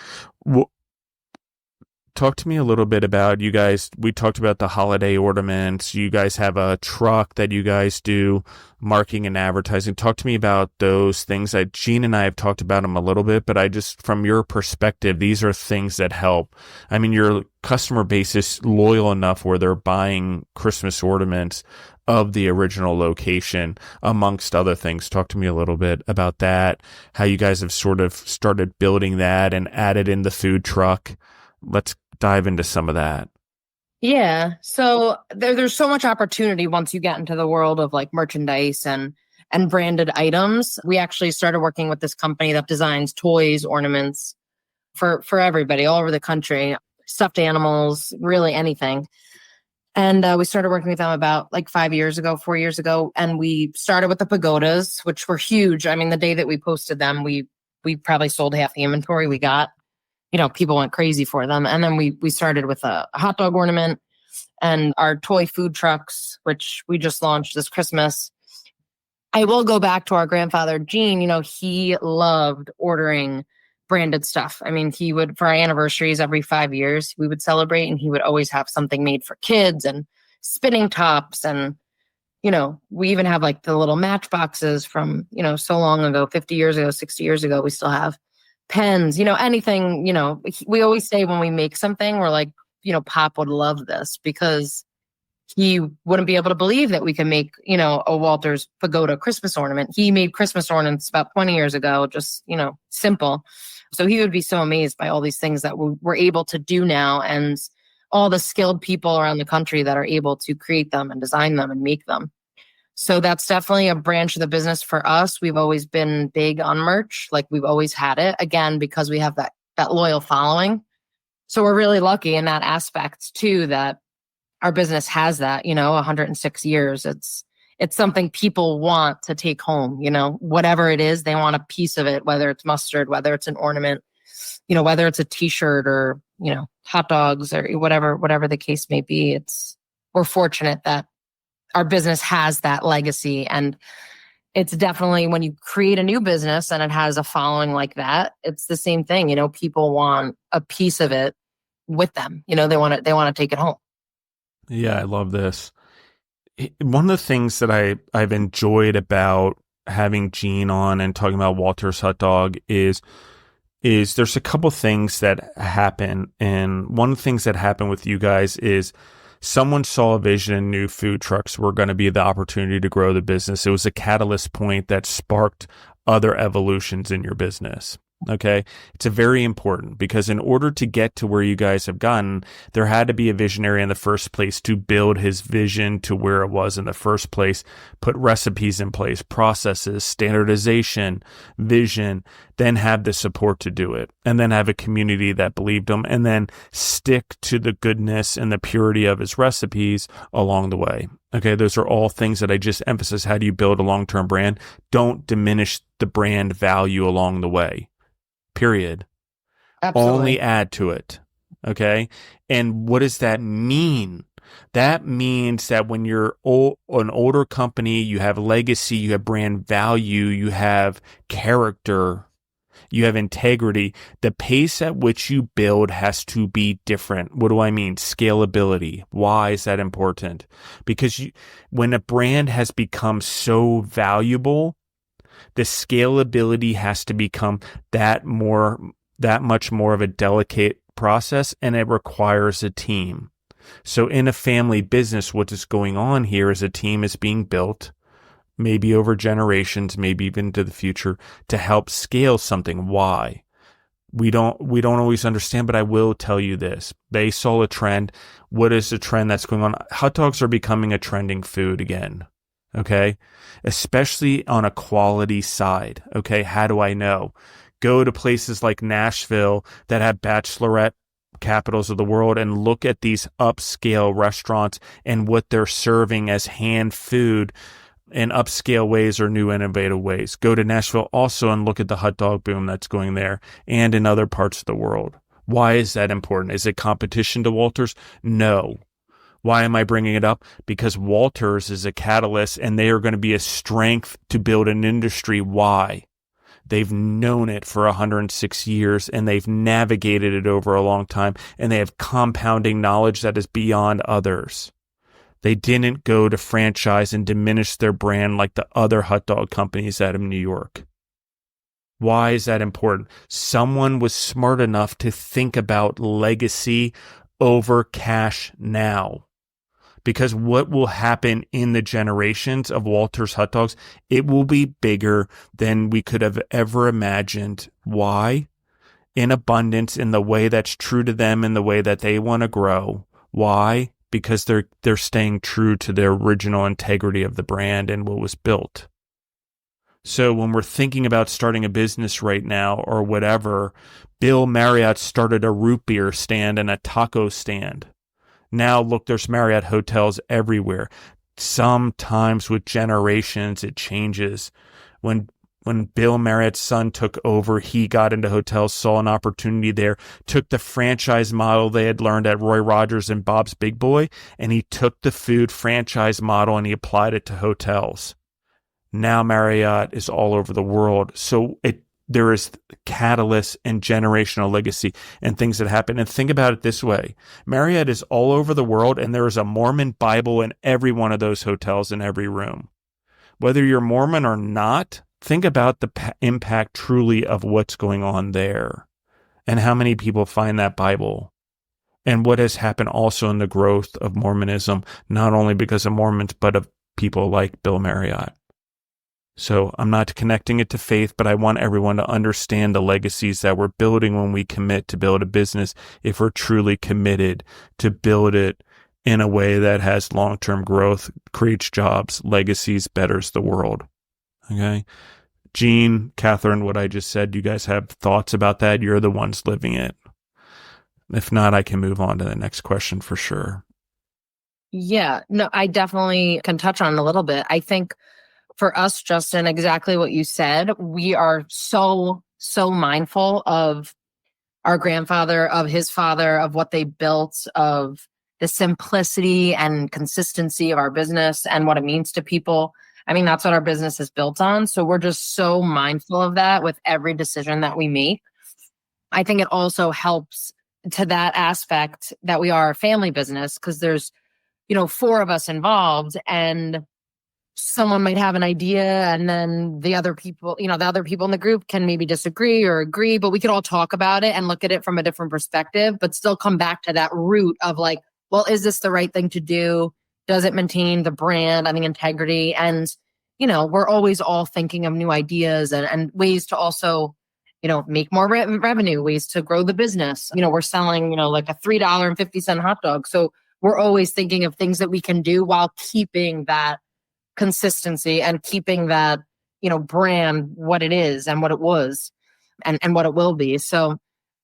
Talk to me a little bit about you guys. We talked about the holiday ornaments. You guys have a truck that you guys do marketing and advertising. Talk to me about those things. Gene and I have talked about them a little bit, but from your perspective, these are things that help. I mean, your customer base is loyal enough where they're buying Christmas ornaments of the original location, amongst other things. Talk to me a little bit about that, how you guys have sort of started building that and added in the food truck. Let's dive into some of that. Yeah. So there's so much opportunity once you get into the world of like merchandise and branded items. We actually started working with this company that designs toys, ornaments for everybody all over the country, stuffed animals, really anything. And we started working with them about like 4 years ago. And we started with the pagodas, which were huge. I mean, the day that we posted them, we probably sold half the inventory we got. People went crazy for them. And then we started with a hot dog ornament and our toy food trucks, which we just launched this Christmas. I will go back to our grandfather, Gene. He loved ordering branded stuff. I mean, he would, for our anniversaries every 5 years, we would celebrate and he would always have something made for kids and spinning tops. And, we even have like the little matchboxes from, so long ago, 50 years ago, 60 years ago, we still have pens, anything, we always say when we make something, we're like, Pop would love this because he wouldn't be able to believe that we can make, a Walters pagoda Christmas ornament. He made Christmas ornaments about 20 years ago, just, simple. So he would be so amazed by all these things that we're able to do now and all the skilled people around the country that are able to create them and design them and make them. So that's definitely a branch of the business for us. We've always been big on merch. Like we've always had it, again, because we have that loyal following. So we're really lucky in that aspect too, that our business has that, 106 years. It's something people want to take home, whatever it is, they want a piece of it, whether it's mustard, whether it's an ornament, whether it's a t-shirt or, hot dogs or whatever the case may be. We're fortunate that our business has that legacy. And it's definitely when you create a new business and it has a following like that, it's the same thing. People want a piece of it with them. They want to take it home. Yeah, I love this. One of the things that I've enjoyed about having Gene on and talking about Walter's hot dog is there's a couple things that happen. And one of the things that happened with you guys is someone saw a vision and knew food trucks were going to be the opportunity to grow the business. It was a catalyst point that sparked other evolutions in your business. Okay. It's a very important because in order to get to where you guys have gotten, there had to be a visionary in the first place to build his vision to where it was in the first place, put recipes in place, processes, standardization, vision, then have the support to do it, and then have a community that believed him, and then stick to the goodness and the purity of his recipes along the way. Okay. Those are all things that I just emphasize. How do you build a long-term brand? Don't diminish the brand value along the way. Period. Absolutely. Only add to it. Okay. And what does that mean? That means that when you're an older company, you have legacy, you have brand value, you have character, you have integrity. The pace at which you build has to be different. What do I mean? Scalability. Why is that important? Because when a brand has become so valuable, The scalability has to become that much more of a delicate process, and it requires a team. So in a family business, what is going on here is a team is being built, maybe over generations, maybe even into the future, to help scale something. Why? We don't always understand, but I will tell you this. They saw a trend. What is the trend that's going on? Hot dogs are becoming a trending food again. Okay. Especially on a quality side. Okay. How do I know? Go to places like Nashville that have bachelorette capitals of the world and look at these upscale restaurants and what they're serving as hand food in upscale ways or new innovative ways. Go to Nashville also and look at the hot dog boom that's going there and in other parts of the world. Why is that important? Is it competition to Walters? No. Why am I bringing it up? Because Walters is a catalyst and they are going to be a strength to build an industry. Why? They've known it for 106 years and they've navigated it over a long time, and they have compounding knowledge that is beyond others. They didn't go to franchise and diminish their brand like the other hot dog companies out of New York. Why is that important? Someone was smart enough to think about legacy over cash now. Because what will happen in the generations of Walters hot dogs, it will be bigger than we could have ever imagined. Why? In abundance, in the way that's true to them, in the way that they want to grow. Why? Because they're staying true to their original integrity of the brand and what was built. So when we're thinking about starting a business right now or whatever, Bill Marriott started a root beer stand and a taco stand. Now look, there's Marriott hotels everywhere. Sometimes with generations, it changes. When Bill Marriott's son took over, he got into hotels, saw an opportunity there, took the franchise model they had learned at Roy Rogers and Bob's Big Boy, and he took the food franchise model and he applied it to hotels. Now Marriott is all over the world. So there is catalyst and generational legacy and things that happen. And think about it this way. Marriott is all over the world, and there is a Mormon Bible in every one of those hotels in every room. Whether you're Mormon or not, think about the impact truly of what's going on there and how many people find that Bible and what has happened also in the growth of Mormonism, not only because of Mormons, but of people like Bill Marriott. So I'm not connecting it to faith, but I want everyone to understand the legacies that we're building when we commit to build a business, if we're truly committed to build it in a way that has long-term growth, creates jobs, legacies, betters the world. Okay? Gene, Catherine, what I just said, do you guys have thoughts about that? You're the ones living it. If not, I can move on to the next question for sure. Yeah, no, I definitely can touch on it a little bit. I think for us, Justin, exactly what you said, we are so mindful of our grandfather, of his father, of what they built, of the simplicity and consistency of our business and what it means to people. I mean, that's what our business is built on. So we're just so mindful of that with every decision that we make. I think it also helps to that aspect that we are a family business because there's, 4 of us involved, and someone might have an idea and then the other people in the group can maybe disagree or agree, but we could all talk about it and look at it from a different perspective, but still come back to that root of like, well, is this the right thing to do? Does it maintain the brand and the integrity? And, we're always all thinking of new ideas and ways to also, make more revenue, ways to grow the business. We're selling, like a $3.50 hot dog. So we're always thinking of things that we can do while keeping that consistency and keeping that, brand, what it is and what it was and what it will be. So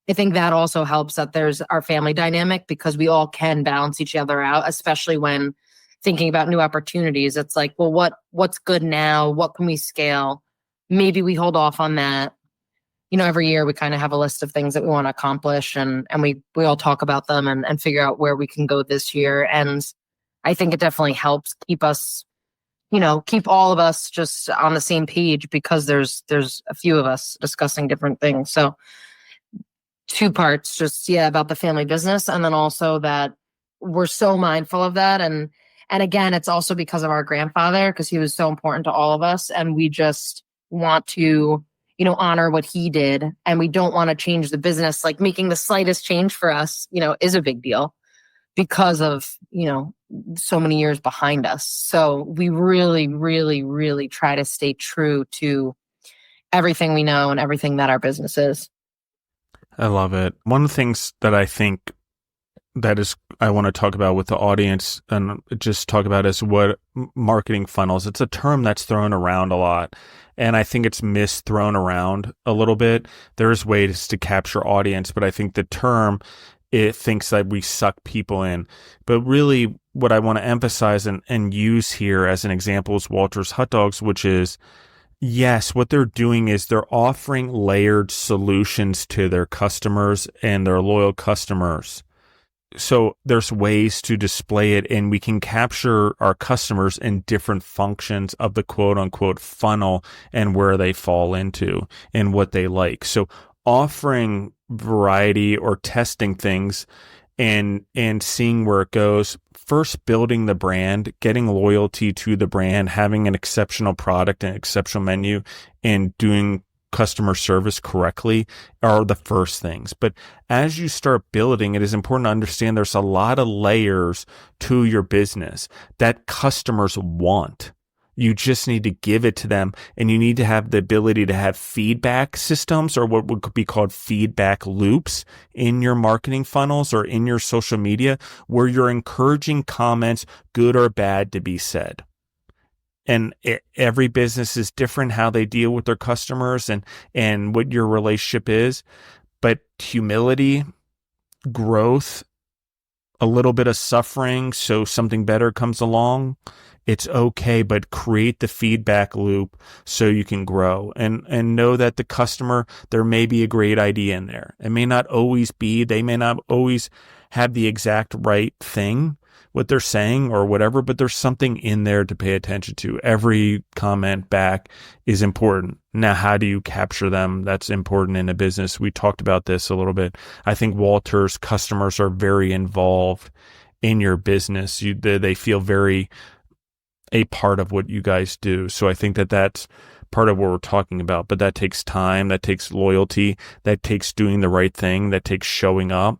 I think that also helps that there's our family dynamic because we all can balance each other out, especially when thinking about new opportunities. It's like, well, what's good now? What can we scale? Maybe we hold off on that. Every year we kind of have a list of things that we want to accomplish and we all talk about them and figure out where we can go this year. And I think it definitely helps keep us, keep all of us just on the same page because there's a few of us discussing different things. So 2 parts, just, about the family business. And then also that we're so mindful of that. And again, it's also because of our grandfather, because he was so important to all of us. And we want to, honor what he did, and we don't want to change the business. Like making the slightest change for us, is a big deal because of, so many years behind us. So we really, really, really try to stay true to everything we know and everything that our business is. I love it. One of the things that I think I want to talk about with the audience and just talk about is what marketing funnels. It's a term that's thrown around a lot, and I think it's thrown around a little bit. There's ways to capture audience, but I think the term, it thinks that we suck people in. But really what I want to emphasize and use here as an example is Walter's Hot Dogs, which is, yes, what they're doing is they're offering layered solutions to their customers and their loyal customers. So there's ways to display it, and we can capture our customers in different functions of the quote unquote funnel and where they fall into and what they like. So offering variety or testing things and seeing where it goes, first building the brand, getting loyalty to the brand, having an exceptional product and exceptional menu, and doing customer service correctly are the first things. But as you start building, it is important to understand there's a lot of layers to your business that customers want. You just need to give it to them, and you need to have the ability to have feedback systems, or what would be called feedback loops, in your marketing funnels or in your social media, where you're encouraging comments, good or bad, to be said. And every business is different how they deal with their customers and what your relationship is. But humility, growth, a little bit of suffering so something better comes along, it's okay, but create the feedback loop so you can grow and know that the customer, there may be a great idea in there. It may not always be, they may not always have the exact right thing, what they're saying or whatever, but there's something in there to pay attention to. Every comment back is important. Now, how do you capture them? That's important in a business. We talked about this a little bit. I think Walter's customers are very involved in your business. They feel very a part of what you guys do. So I think that that's part of what we're talking about, but that takes time, that takes loyalty, that takes doing the right thing, that takes showing up,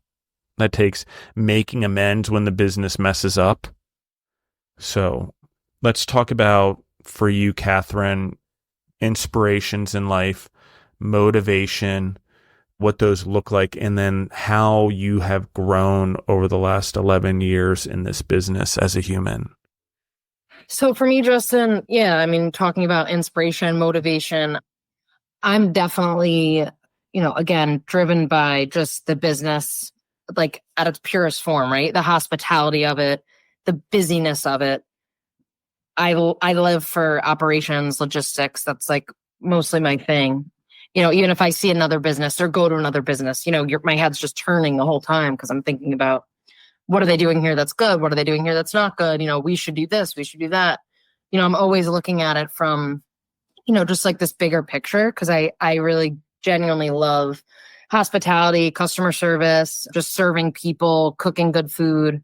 that takes making amends when the business messes up. So let's talk about, for you, Katherine, inspirations in life, motivation, what those look like, and then how you have grown over the last 11 years in this business as a human. So for me, Justin, talking about inspiration, motivation, I'm definitely, again, driven by just the business, like at its purest form, right? The hospitality of it, the busyness of it. I live for operations, logistics. That's like mostly my thing. Even if I see another business or go to another business, my head's just turning the whole time because I'm thinking about, what are they doing here that's good? What are they doing here that's not good? We should do this. We should do that. I'm always looking at it from, just like this bigger picture, because I really genuinely love hospitality, customer service, just serving people, cooking good food,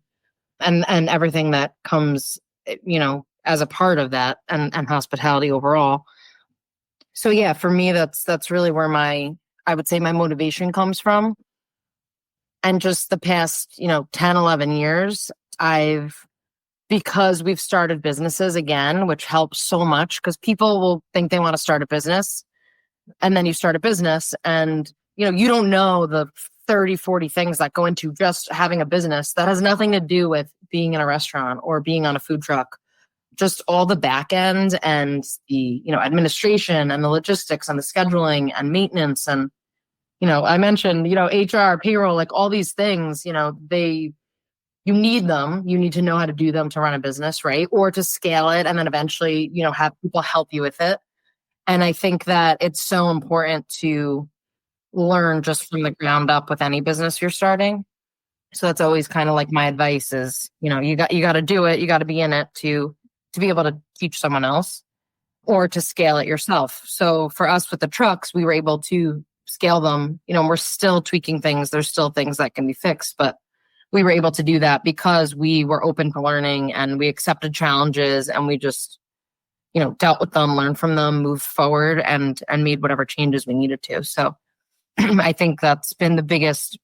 and everything that comes, as a part of that, and hospitality overall. So yeah, for me, that's really where I would say my motivation comes from. And just the past, 10, 11 years, because we've started businesses again, which helps so much, because people will think they want to start a business, and then you start a business and, you don't know the 30, 40 things that go into just having a business that has nothing to do with being in a restaurant or being on a food truck. Just all the back end and the, administration and the logistics and the scheduling and maintenance and, I mentioned, HR, payroll, like all these things, you need them. You need to know how to do them to run a business, right? Or to scale it and then eventually, have people help you with it. And I think that it's so important to learn just from the ground up with any business you're starting. So that's always kind of like my advice is, you got to do it. You got to be in it to be able to teach someone else or to scale it yourself. So for us with the trucks, we were able to scale them. We're still tweaking things. There's still things that can be fixed, but we were able to do that because we were open to learning and we accepted challenges and we just, dealt with them, learned from them, moved forward, and made whatever changes we needed to. So I think that's been the biggest,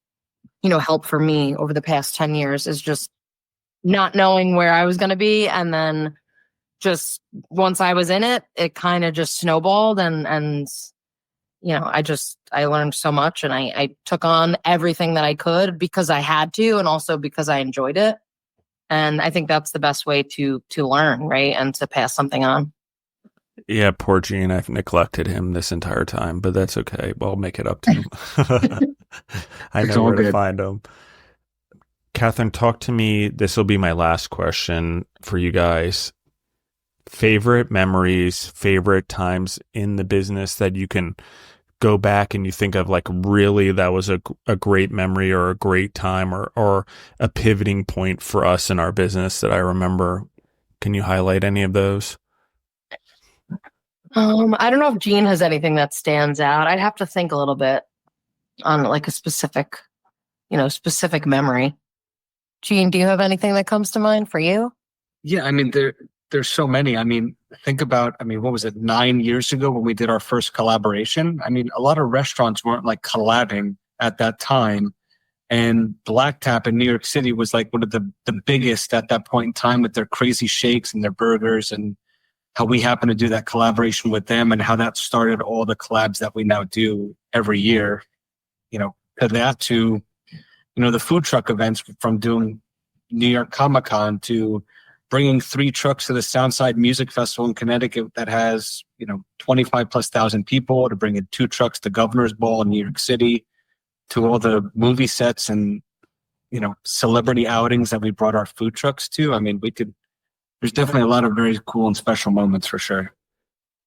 help for me over the past 10 years, is just not knowing where I was going to be. And then just once I was in it, it kind of just snowballed, and I learned so much, and I took on everything that I could because I had to, and also because I enjoyed it. And I think that's the best way to learn, right? And to pass something on. Yeah, poor Gene. I've neglected him this entire time, but that's okay. I'll make it up to him. I know where to find him. Katherine, talk to me. This will be my last question for you guys. Favorite memories, favorite times in the business that you can go back and you think of, like, really that was a great memory or a great time or a pivoting point for us in our business that I remember. Can you highlight any of those? I don't know if Gene has anything that stands out. I'd have to think a little bit on like a specific memory. Gene, do you have anything that comes to mind for you? Yeah, I mean, there's so many. I mean, think about, what was it, 9 years ago when we did our first collaboration? I mean, a lot of restaurants weren't like collabing at that time. And Black Tap in New York City was like one of the biggest at that point in time, with their crazy shakes and their burgers, and how we happened to do that collaboration with them, and how that started all the collabs that we now do every year. To that, to the food truck events, from doing New York Comic-Con to bringing 3 trucks to the Soundside Music Festival in Connecticut that has, 25,000+ people, to bring in 2 trucks to Governor's Ball in New York City, to all the movie sets and, celebrity outings that we brought our food trucks to. I mean, there's definitely a lot of very cool and special moments for sure.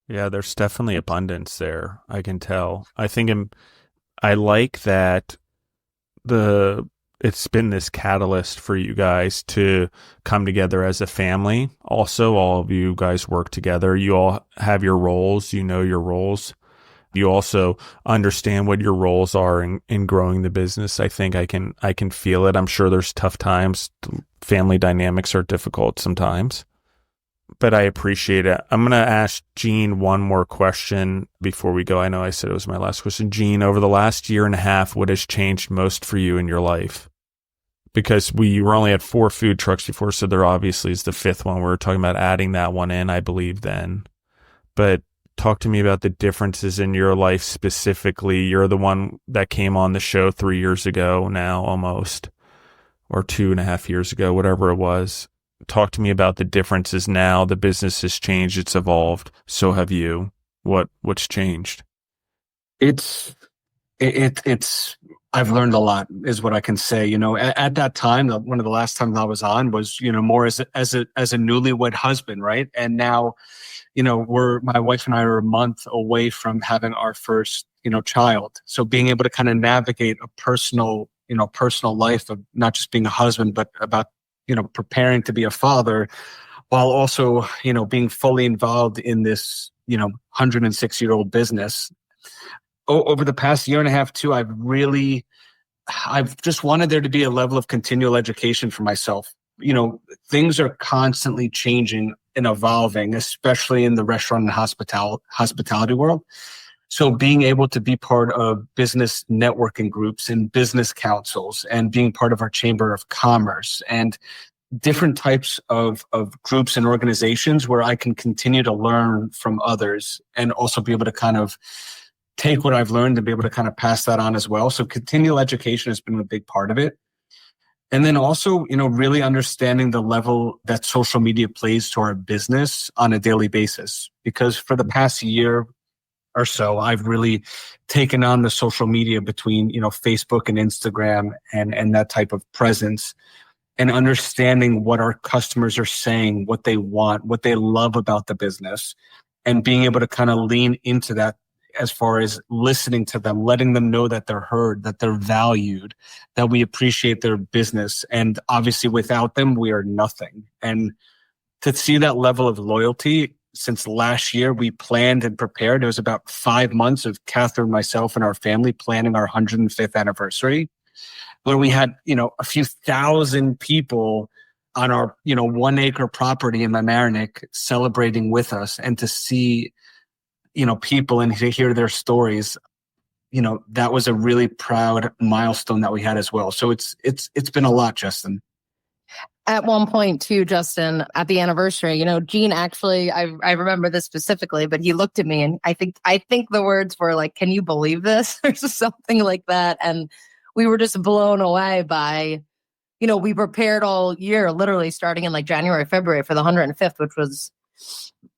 Yeah, there's definitely abundance there. I can tell. I like that it's been this catalyst for you guys to come together as a family. Also, all of you guys work together. You all have your roles. You know your roles. You also understand what your roles are in growing the business. I think I can feel it. I'm sure there's tough times. Family dynamics are difficult sometimes, but I appreciate it. I'm going to ask Gene one more question before we go. I know I said it was my last question. Gene, over the last year and a half, what has changed most for you in your life? Because we were only at 4 food trucks before, so there obviously is the 5th one. We were talking about adding that one in, I believe, then. But talk to me about the differences in your life specifically. You're the one that came on the show 3 years ago now, almost, or 2.5 years ago, whatever it was. Talk to me about the differences now. The business has changed. It's evolved. So have you. What's changed? It's I've learned a lot, is what I can say. At that time, one of the last times I was on was, more as a newlywed husband, right? And now, my wife and I are a month away from having our first, child. So being able to kind of navigate a personal life of not just being a husband, but about, preparing to be a father, while also, being fully involved in this, 106-year-old business. Over the past year and a half too, I've just wanted there to be a level of continual education for myself. Things are constantly changing and evolving, especially in the restaurant and hospitality world. So being able to be part of business networking groups and business councils, and being part of our Chamber of Commerce and different types of groups and organizations where I can continue to learn from others, and also be able to kind of take what I've learned and be able to kind of pass that on as well. So continual education has been a big part of it. And then also, really understanding the level that social media plays to our business on a daily basis. Because for the past year or so, I've really taken on the social media between, Facebook and Instagram and that type of presence, and understanding what our customers are saying, what they want, what they love about the business, and being able to kind of lean into that as far as listening to them, letting them know that they're heard, that they're valued, that we appreciate their business. And obviously without them, we are nothing. And to see that level of loyalty since last year, we planned and prepared. It was about 5 months of Katherine, myself, and our family planning our 105th anniversary, where we had, a few thousand people on our, 1 acre property in Mamaroneck celebrating with us, and to see, people and to hear their stories, that was a really proud milestone that we had as well. So it's been a lot, Justin. At one point too, Justin, at the anniversary, Gene actually, I remember this specifically, but he looked at me and I think the words were like, "Can you believe this?" or something like that. And we were just blown away by, we prepared all year, literally starting in like January, February for the 105th, which was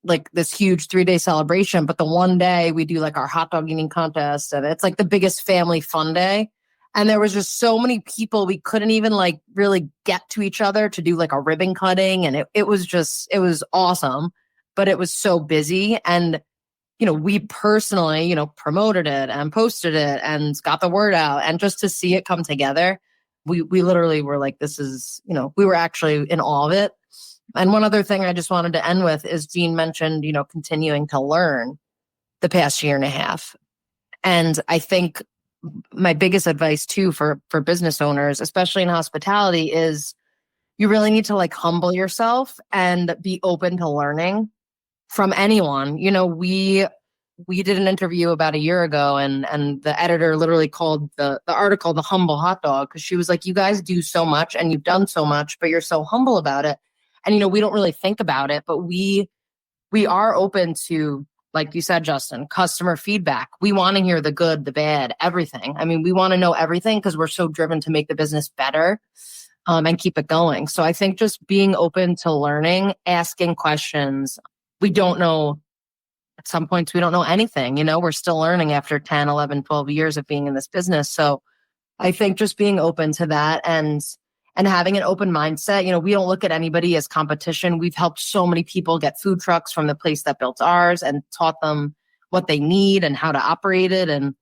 like this huge 3-day celebration. But the one day we do like our hot dog eating contest, and it's like the biggest family fun day. And there was just so many people, we couldn't even like really get to each other to do like a ribbon cutting. And it was awesome, but it was so busy. And, we personally, promoted it and posted it and got the word out. And just to see it come together, we literally were like, this is, we were actually in awe of it. And one other thing I just wanted to end with is Gene mentioned, continuing to learn the past year and a half. And I think my biggest advice too for business owners, especially in hospitality, is you really need to like humble yourself and be open to learning from anyone. We did an interview about a year ago, and the editor literally called the article "The Humble Hot Dog," because she was like, "You guys do so much and you've done so much, but you're so humble about it." And we don't really think about it, but we are open to, like you said, Justin, customer feedback. We want to hear the good, the bad, everything. I mean, we want to know everything because we're so driven to make the business better and keep it going. So I think just being open to learning, asking questions. We don't know, at some points, we don't know anything. We're still learning after 10, 11, 12 years of being in this business. So I think just being open to that and having an open mindset. We don't look at anybody as competition. We've helped so many people get food trucks from the place that built ours and taught them what they need and how to operate it. And,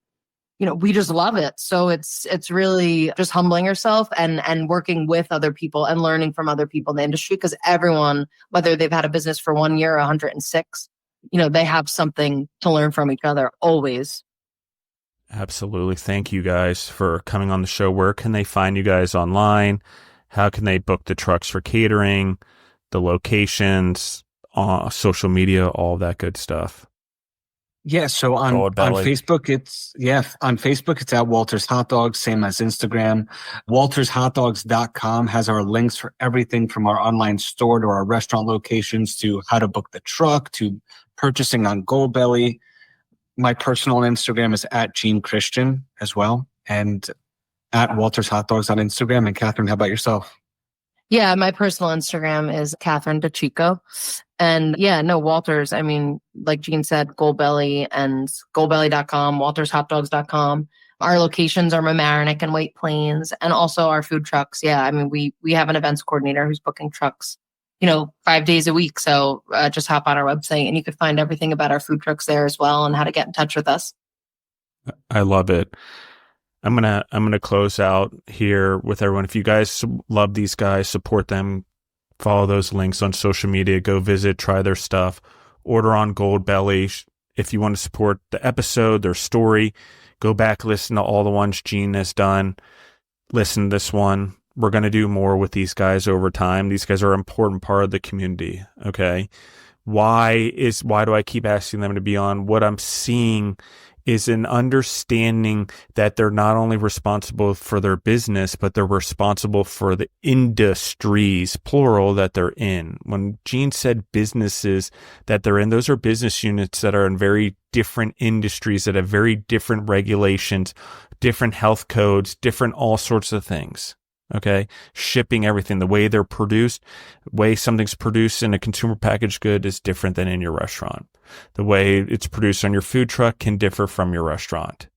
we just love it. So it's really just humbling yourself and working with other people and learning from other people in the industry, because everyone, whether they've had a business for 1 year or 106, they have something to learn from each other always. Absolutely. Thank you guys for coming on the show. Where can they find you guys online? How can they book the trucks for catering, the locations, social media, all that good stuff? Yeah. So on Facebook, it's at Walters Hot Dogs, same as Instagram. WaltersHotDogs.com has our links for everything from our online store to our restaurant locations to how to book the truck to purchasing on Goldbelly. My personal Instagram is at Gene Christian as well, and at Walters Hot Dogs on Instagram. And Katherine, how about yourself? Yeah, my personal Instagram is Katherine DeCicco. And Walters, I mean, like Gene said, Goldbelly and Goldbelly.com, WaltersHotDogs.com. Our locations are Mamaroneck and White Plains, and also our food trucks. Yeah, I mean, we have an events coordinator who's booking trucks, 5 days a week. So just hop on our website and you can find everything about our food trucks there as well and how to get in touch with us. I love it. I'm gonna close out here with everyone. If you guys love these guys, support them, follow those links on social media, go visit, try their stuff, order on Goldbelly. If you want to support the episode, their story, go back, listen to all the ones Gene has done. Listen to this one. We're going to do more with these guys over time. These guys are an important part of the community. Okay. Why do I keep asking them to be on? What I'm seeing is an understanding that they're not only responsible for their business, but they're responsible for the industries, plural, that they're in. When Gene said businesses that they're in, those are business units that are in very different industries that have very different regulations, different health codes, different all sorts of things. Okay. Shipping, everything, the way they're produced, the way something's produced in a consumer packaged good is different than in your restaurant. The way it's produced on your food truck can differ from your restaurant.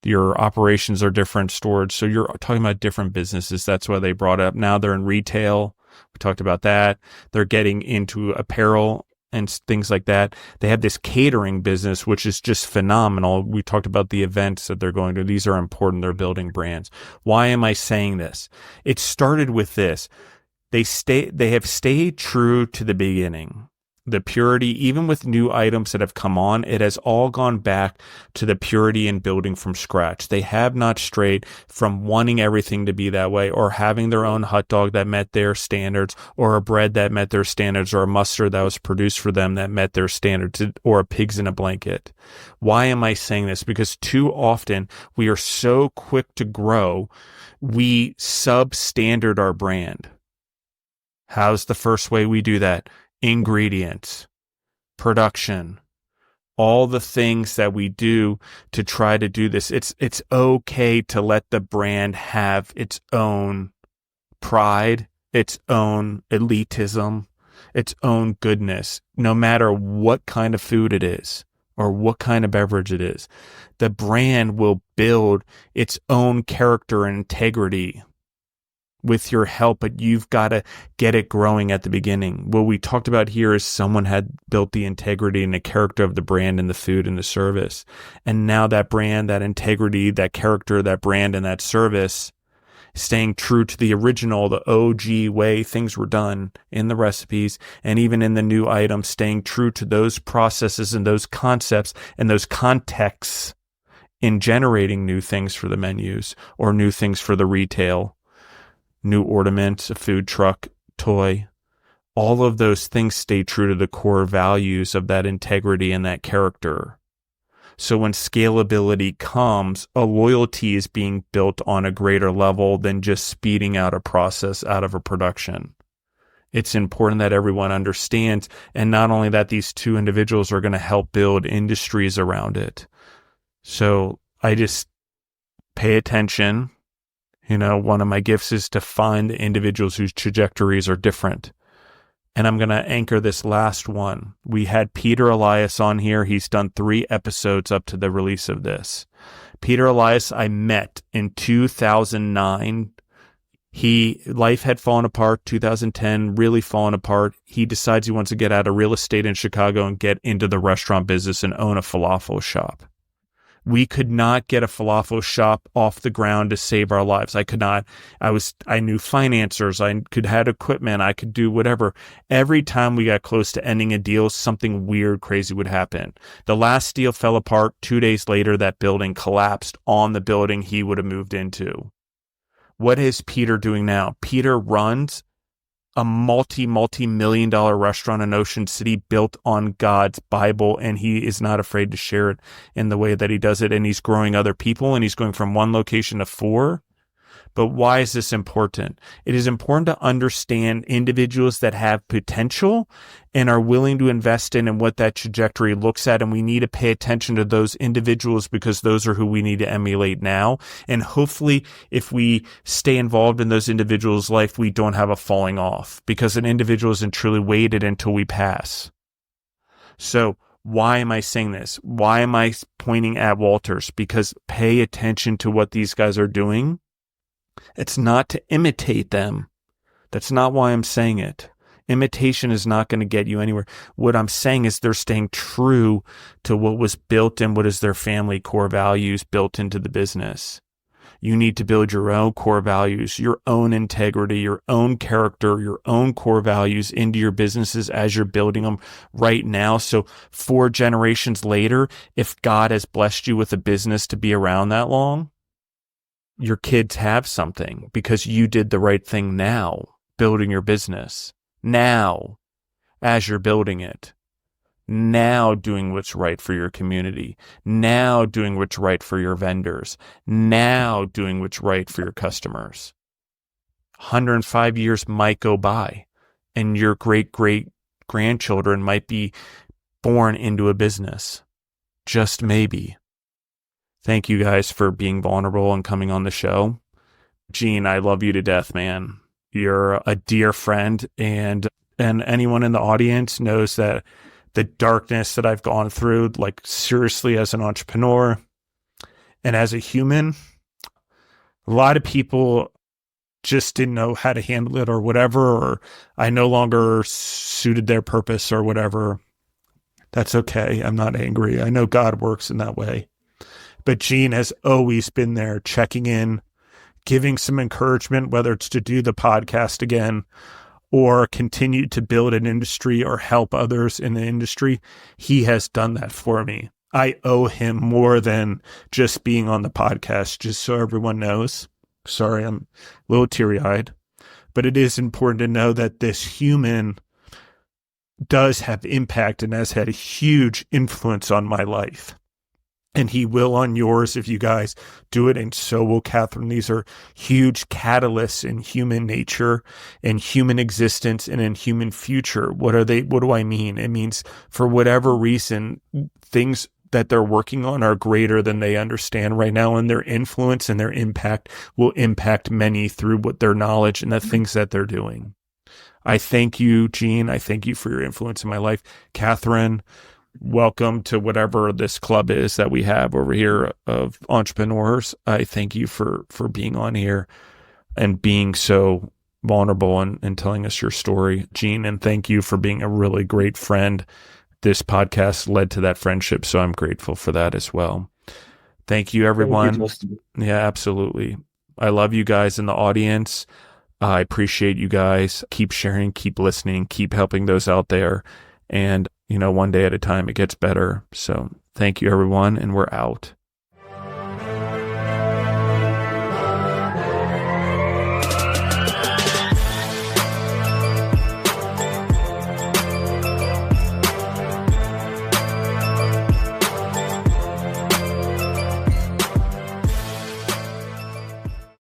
Your operations are different, storage. So you're talking about different businesses. That's why they brought up. Now they're in retail. We talked about that. They're getting into apparel and things like that. They have this catering business, which is just phenomenal. We talked about the events that they're going to. These are important. They're building brands. Why am I saying this? It started with this. They have stayed true to the beginning. the purity, even with new items that have come on, it has all gone back to the purity in building from scratch. They have not strayed from wanting everything to be that way, or having their own hot dog that met their standards, or a bread that met their standards, or a mustard that was produced for them that met their standards, or a pigs in a blanket. Why am I saying this? Because too often we are so quick to grow, we substandard our brand. How's the first way we do that? Ingredients, production, all the things that we do to try to do this. It's okay to let the brand have its own pride, its own elitism, its own goodness, no matter what kind of food it is or what kind of beverage it is. The brand will build its own character and integrity with your help, but you've got to get it growing at the beginning. What we talked about here is someone had built the integrity and the character of the brand and the food and the service. And now that brand, that integrity, that character, that brand and that service, staying true to the original, the OG way things were done in the recipes and even in the new items, staying true to those processes and those concepts and those contexts in generating new things for the menus or new things for the retail. New ornaments, a food truck, toy, all of those things stay true to the core values of that integrity and that character. So when scalability comes, a loyalty is being built on a greater level than just speeding out a process out of a production. It's important that everyone understands, and not only that, these two individuals are going to help build industries around it. So I just pay attention. One of my gifts is to find the individuals whose trajectories are different. And I'm going to anchor this last one. We had Peter Elias on here. He's done 3 episodes up to the release of this. Peter Elias, I met in 2009. Life had fallen apart, 2010, really fallen apart. He decides he wants to get out of real estate in Chicago and get into the restaurant business and own a falafel shop. We could not get a falafel shop off the ground to save our lives. I could not. I knew financiers. I had equipment. I could do whatever. Every time we got close to ending a deal, something weird, crazy would happen. The last deal fell apart. 2 days later, that building collapsed on the building he would have moved into. What is Peter doing now? Peter runs a multi-million-dollar restaurant in Ocean City built on God's Bible, and he is not afraid to share it in the way that he does it, and he's growing other people, and he's going from 1 location to 4. But why is this important? It is important to understand individuals that have potential and are willing to invest in and what that trajectory looks at. And we need to pay attention to those individuals because those are who we need to emulate now. And hopefully, if we stay involved in those individuals' life, we don't have a falling off because an individual isn't truly weighted until we pass. So why am I saying this? Why am I pointing at Walters? Because pay attention to what these guys are doing. It's not to imitate them. That's not why I'm saying it. Imitation is not going to get you anywhere. What I'm saying is they're staying true to what was built and what is their family core values built into the business. You need to build your own core values, your own integrity, your own character, your own core values into your businesses as you're building them right now. So 4 generations later, if God has blessed you with a business to be around that long, your kids have something because you did the right thing now, building your business. Now, as you're building it. Now doing what's right for your community. Now doing what's right for your vendors. Now doing what's right for your customers. 105 years might go by and your great-great-grandchildren might be born into a business. Just maybe. Thank you guys for being vulnerable and coming on the show. Gene, I love you to death, man. You're a dear friend, and anyone in the audience knows that the darkness that I've gone through, like seriously as an entrepreneur and as a human, a lot of people just didn't know how to handle it or whatever, or I no longer suited their purpose or whatever. That's okay. I'm not angry. I know God works in that way. But Gene has always been there checking in, giving some encouragement, whether it's to do the podcast again or continue to build an industry or help others in the industry, he has done that for me. I owe him more than just being on the podcast, just so everyone knows. Sorry, I'm a little teary-eyed, but it is important to know that this human does have impact and has had a huge influence on my life. And he will on yours if you guys do it, and so will Katherine. These are huge catalysts in human nature and human existence and in human future. What are they? What do I mean? It means for whatever reason, things that they're working on are greater than they understand right now, and their influence and their impact will impact many through what their knowledge and the things that they're doing. I thank you, Gene. I thank you for your influence in my life. Katherine, welcome to whatever this club is that we have over here of entrepreneurs. I thank you for being on here and being so vulnerable and telling us your story, Gene. And thank you for being a really great friend. This podcast led to that friendship, so I'm grateful for that as well. Thank you, everyone. Thank you, yeah, absolutely. I love you guys in the audience. I appreciate you guys. Keep sharing, keep listening, keep helping those out there. And, one day at a time, it gets better. So thank you, everyone, and we're out.